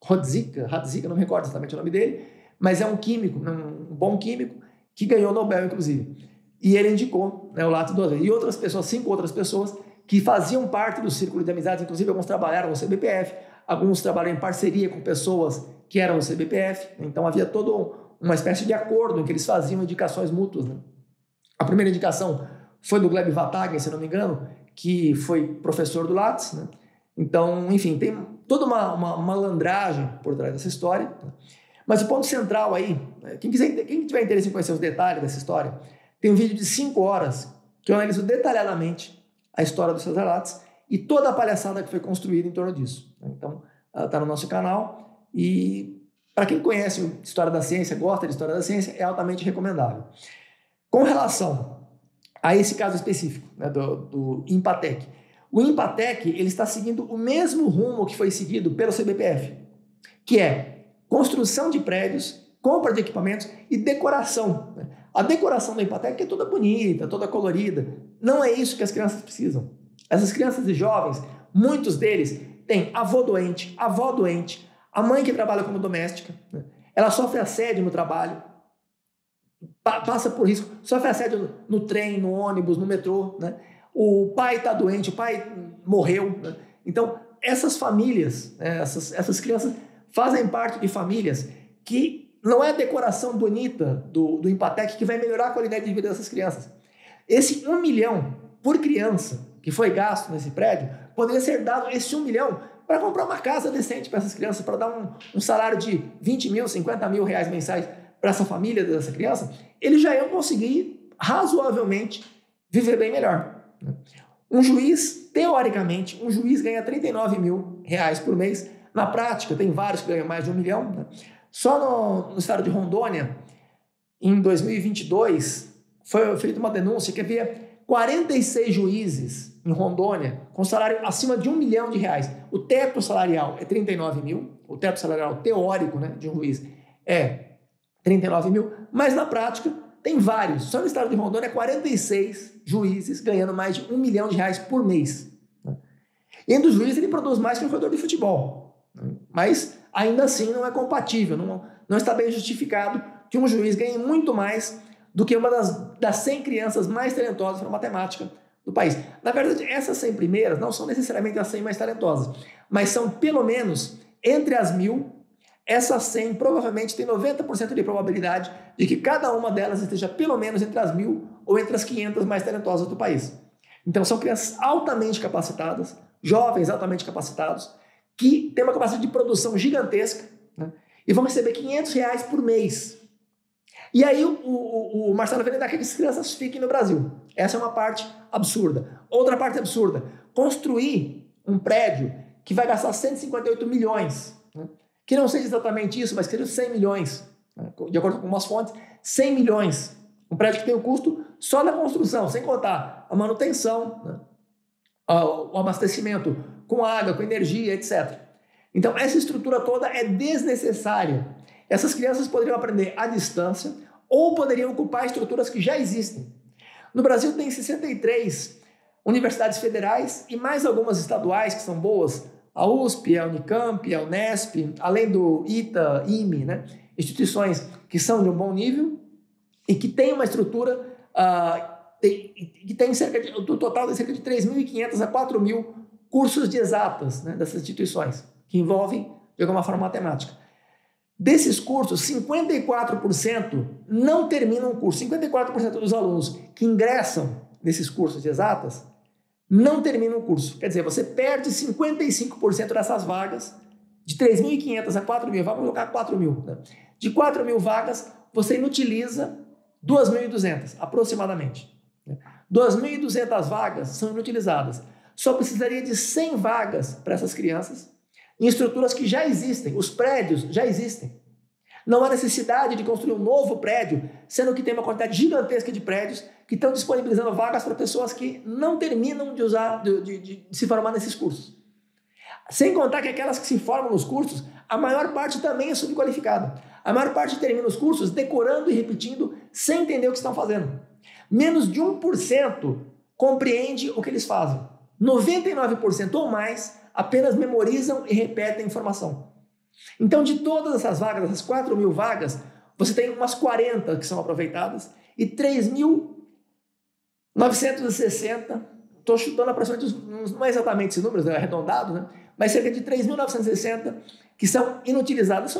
Speaker 1: Radzika, não me recordo exatamente o nome dele, mas é um químico, um bom químico, que ganhou o Nobel, inclusive. E ele indicou, né, o Lattes 2 vezes. E outras pessoas, 5 outras pessoas, que faziam parte do círculo de amizades, inclusive alguns trabalharam no CBPF, alguns trabalharam em parceria com pessoas que eram do CBPF, então havia toda uma espécie de acordo em que eles faziam indicações mútuas, né? A primeira indicação foi do Gleb Vatagen, se não me engano, que foi professor do Lattes, né? Então, enfim, tem toda uma malandragem por trás dessa história, né? Mas o ponto central aí, quem tiver interesse em conhecer os detalhes dessa história, tem um vídeo de 5 horas que eu analiso detalhadamente a história do César Lattes e toda a palhaçada que foi construída em torno disso. Então, está no nosso canal e, para quem conhece a história da ciência, gosta de história da ciência, é altamente recomendável. Com relação a esse caso específico, né, do Empatec, o Empatec ele está seguindo o mesmo rumo que foi seguido pelo CBPF, que é construção de prédios, compra de equipamentos e decoração, né? A decoração do Empatec é toda bonita, toda colorida. Não é isso que as crianças precisam. Essas crianças e jovens, muitos deles têm avô doente, avó doente, a mãe que trabalha como doméstica, né? Ela sofre assédio no trabalho, passa por risco, sofre assédio no trem, no ônibus, no metrô, né? O pai está doente, o pai morreu, né? Então, essas famílias, né, essas crianças fazem parte de famílias que não é a decoração bonita do Empatec que vai melhorar a qualidade de vida dessas crianças. Esse 1 milhão por criança que foi gasto nesse prédio, poderia ser dado esse 1 milhão para comprar uma casa decente para essas crianças, para dar um salário de 20 mil, 50 mil reais mensais para essa família dessa criança, eles já iam conseguir razoavelmente viver bem melhor. Um juiz, teoricamente, um juiz ganha 39 mil reais por mês. Na prática, tem vários que ganham mais de 1 milhão, né? Só no estado de Rondônia, em 2022, foi feita uma denúncia que havia 46 juízes em Rondônia com salário acima de 1 milhão de reais. O teto salarial é 39 mil, o teto salarial teórico, né, de um juiz é 39 mil, mas na prática tem vários. Só no estado de Rondônia, 46 juízes ganhando mais de 1 milhão de reais por mês. E entre os juízes ele produz mais que um jogador de futebol, mas ainda assim não é compatível, não está bem justificado que um juiz ganhe muito mais do que uma das 100 crianças mais talentosas para matemática do país. Na verdade, essas 100 primeiras não são necessariamente as 100 mais talentosas, mas são pelo menos entre as 1.000, essas 100 provavelmente tem 90% de probabilidade de que cada uma delas esteja pelo menos entre as 1.000 ou entre as 500 mais talentosas do país. Então são crianças altamente capacitadas, jovens altamente capacitados, que têm uma capacidade de produção gigantesca, né, e vão receber R$500 por mês. E aí o Marcelo Veneda quer que essas crianças fiquem no Brasil. Essa é uma parte absurda. Outra parte absurda, construir um prédio que vai gastar 158 milhões, né, que não seja exatamente isso, mas que seja 100 milhões, né, de acordo com algumas fontes, 100 milhões. Um prédio que tem o custo só da construção, sem contar a manutenção, né, o abastecimento com água, com energia, etc. Então, essa estrutura toda é desnecessária. Essas crianças poderiam aprender à distância ou poderiam ocupar estruturas que já existem. No Brasil tem 63 universidades federais e mais algumas estaduais que são boas, a USP, a Unicamp, a Unesp, além do ITA, IME, né? Instituições que são de um bom nível e que têm uma estrutura que tem o total de cerca de 3.500 a 4.000 cursos de exatas, né, dessas instituições, que envolvem, de alguma forma, matemática. Desses cursos, 54% não terminam o curso. 54% dos alunos que ingressam nesses cursos de exatas não terminam o curso. Quer dizer, você perde 55% dessas vagas, de 3.500 a 4.000, vamos colocar 4.000, né? de 4.000 vagas, você inutiliza 2.200, aproximadamente. 2.200 vagas são inutilizadas. Só precisaria de 100 vagas para essas crianças em estruturas que já existem, os prédios já existem. Não há necessidade de construir um novo prédio, sendo que tem uma quantidade gigantesca de prédios que estão disponibilizando vagas para pessoas que não terminam de se formar nesses cursos. Sem contar que aquelas que se formam nos cursos, a maior parte também é subqualificada. A maior parte termina os cursos decorando e repetindo sem entender o que estão fazendo. Menos de 1% compreende o que eles fazem. 99% ou mais apenas memorizam e repetem a informação. Então, de todas essas vagas, essas 4.000 vagas, você tem umas 40 que são aproveitadas e 3.960, estou chutando aproximadamente, não é exatamente esses números, é arredondado, né? Mas cerca de 3.960 que são inutilizadas,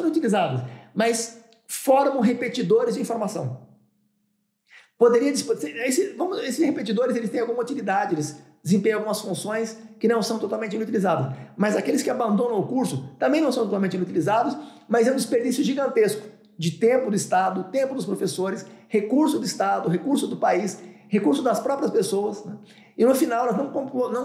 Speaker 1: mas formam repetidores de informação. Esses repetidores eles têm alguma utilidade, eles desempenham algumas funções que não são totalmente inutilizadas. Mas aqueles que abandonam o curso também não são totalmente inutilizados, mas é um desperdício gigantesco de tempo do Estado, tempo dos professores, recurso do Estado, recurso do país, recurso das próprias pessoas, né? E no final elas não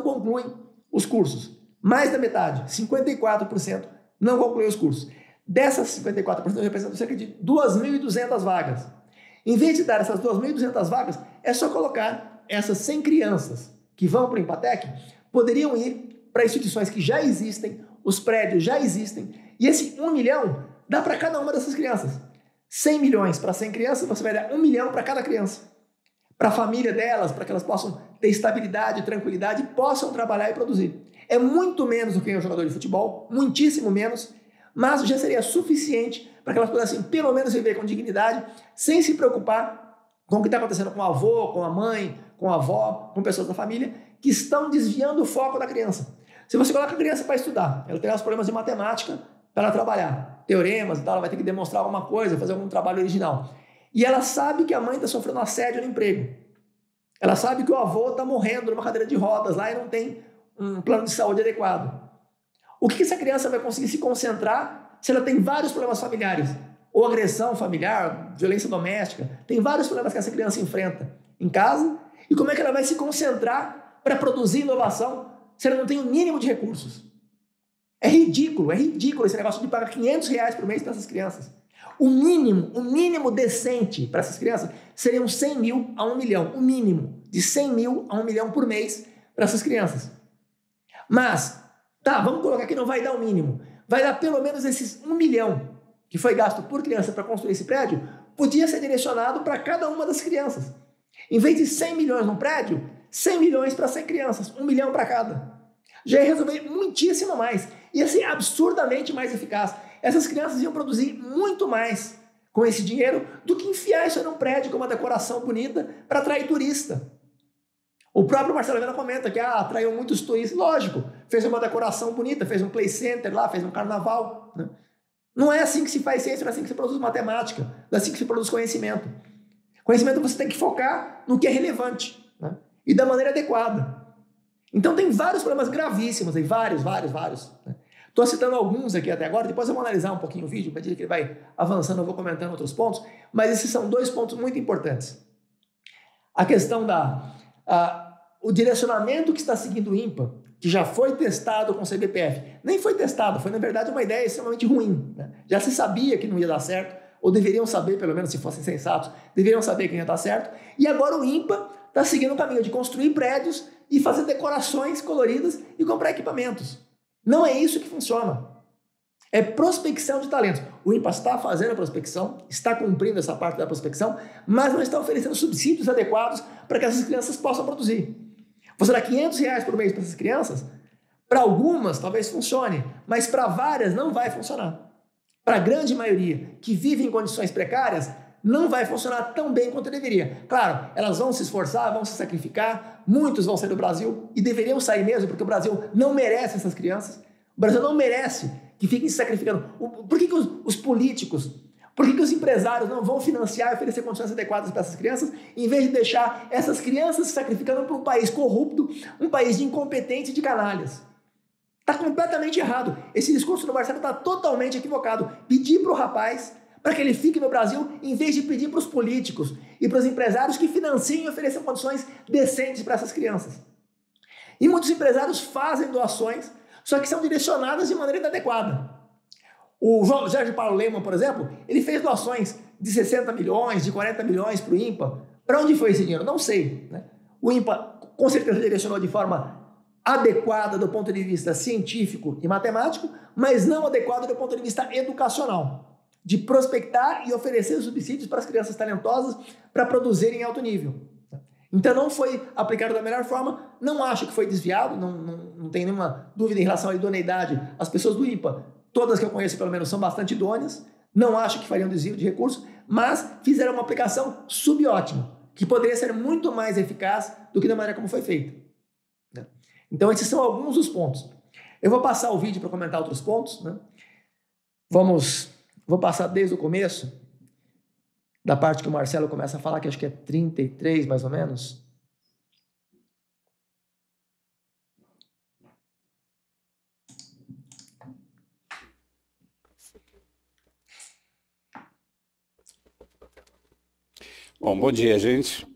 Speaker 1: concluem os cursos. Mais da metade, 54%, não concluem os cursos. Dessas 54% representam cerca de 2.200 vagas. Em vez de dar essas 2.200 vagas, é só colocar essas 100 crianças que vão para o Empatec, poderiam ir para instituições que já existem, os prédios já existem, e esse 1 milhão dá para cada uma dessas crianças. 100 milhões para 100 crianças, você vai dar 1 milhão para cada criança. Para a família delas, para que elas possam ter estabilidade, tranquilidade, possam trabalhar e produzir. É muito menos do que um jogador de futebol, muitíssimo menos, mas já seria suficiente para que elas pudessem pelo menos viver com dignidade, sem se preocupar com o que está acontecendo com o avô, com a mãe, com a avó, com pessoas da família, que estão desviando o foco da criança. Se você coloca a criança para estudar, ela tem os problemas de matemática para ela trabalhar, teoremas e tal, ela vai ter que demonstrar alguma coisa, fazer algum trabalho original. E ela sabe que a mãe está sofrendo assédio no emprego. Ela sabe que o avô está morrendo numa cadeira de rodas lá e não tem um plano de saúde adequado. O que essa criança vai conseguir se concentrar se ela tem vários problemas familiares? Ou agressão familiar, violência doméstica. Tem vários problemas que essa criança enfrenta em casa. E como é que ela vai se concentrar para produzir inovação se ela não tem o mínimo de recursos? É ridículo esse negócio de pagar R$500 por mês para essas crianças. O mínimo decente para essas crianças seriam 100 mil a 1 milhão. O mínimo, de 100 mil a 1 milhão por mês para essas crianças. Mas, vamos colocar que não vai dar o mínimo. Vai dar pelo menos esses 1 milhão que foi gasto por criança para construir esse prédio, podia ser direcionado para cada uma das crianças. Em vez de 100 milhões num prédio, 100 milhões para 100 crianças, 1 milhão para cada. Já ia resolver muitíssimo mais. Ia ser absurdamente mais eficaz. Essas crianças iam produzir muito mais com esse dinheiro do que enfiar isso num prédio com uma decoração bonita para atrair turista. O próprio Marcelo Viana comenta que atraiu muitos turistas. Lógico, fez uma decoração bonita, fez um play center lá, fez um carnaval, né? Não é assim que se faz ciência, não é assim que se produz matemática, não é assim que se produz conhecimento. Conhecimento você tem que focar no que é relevante, né? E da maneira adequada. Então tem vários problemas gravíssimos, aí, vários. Estou citando alguns aqui até agora, depois eu vou analisar um pouquinho o vídeo, à medida que ele vai avançando eu vou comentando outros pontos, mas esses são 2 pontos muito importantes. A questão o direcionamento que está seguindo o INPA, que já foi testado com o CBPF, nem foi testado, foi na verdade uma ideia extremamente ruim, né? Já se sabia que não ia dar certo, ou deveriam saber, pelo menos se fossem sensatos, deveriam saber que não ia dar certo, e agora o INPA está seguindo o caminho de construir prédios e fazer decorações coloridas e comprar equipamentos. Não é isso que funciona. É prospecção de talentos. O INPA está fazendo a prospecção, está cumprindo essa parte da prospecção, mas não está oferecendo subsídios adequados para que essas crianças possam produzir. Você dá R$500 por mês para essas crianças, para algumas talvez funcione, mas para várias não vai funcionar. Para a grande maioria que vive em condições precárias, não vai funcionar tão bem quanto deveria. Claro, elas vão se esforçar, vão se sacrificar, muitos vão sair do Brasil e deveriam sair mesmo, porque o Brasil não merece essas crianças. O Brasil não merece que fiquem se sacrificando. Por que os políticos, por que os empresários não vão financiar e oferecer condições adequadas para essas crianças, em vez de deixar essas crianças se sacrificando para um país corrupto, um país de incompetentes e de canalhas? Está completamente errado. Esse discurso do Marcelo está totalmente equivocado. Pedir para o rapaz para que ele fique no Brasil, em vez de pedir para os políticos e para os empresários que financiem e ofereçam condições decentes para essas crianças. E muitos empresários fazem doações, só que são direcionadas de maneira inadequada. O Jorge Paulo Lemann, por exemplo, ele fez doações de 60 milhões, de 40 milhões para o INPA. Para onde foi esse dinheiro? Não sei, né? O INPA com certeza direcionou de forma adequada do ponto de vista científico e matemático, mas não adequada do ponto de vista educacional, de prospectar e oferecer subsídios para as crianças talentosas para produzirem em alto nível. Então não foi aplicado da melhor forma, não acho que foi desviado, não tem nenhuma dúvida em relação à idoneidade. As pessoas do INPA, todas que eu conheço pelo menos, são bastante idôneas, não acho que fariam desvio de recursos, mas fizeram uma aplicação subótima, que poderia ser muito mais eficaz do que da maneira como foi feita. Então, esses são alguns dos pontos. Eu vou passar o vídeo para comentar outros pontos, né? Vou passar desde o começo, da parte que o Marcelo começa a falar, que acho que é 33, mais ou menos.
Speaker 3: Bom dia, gente.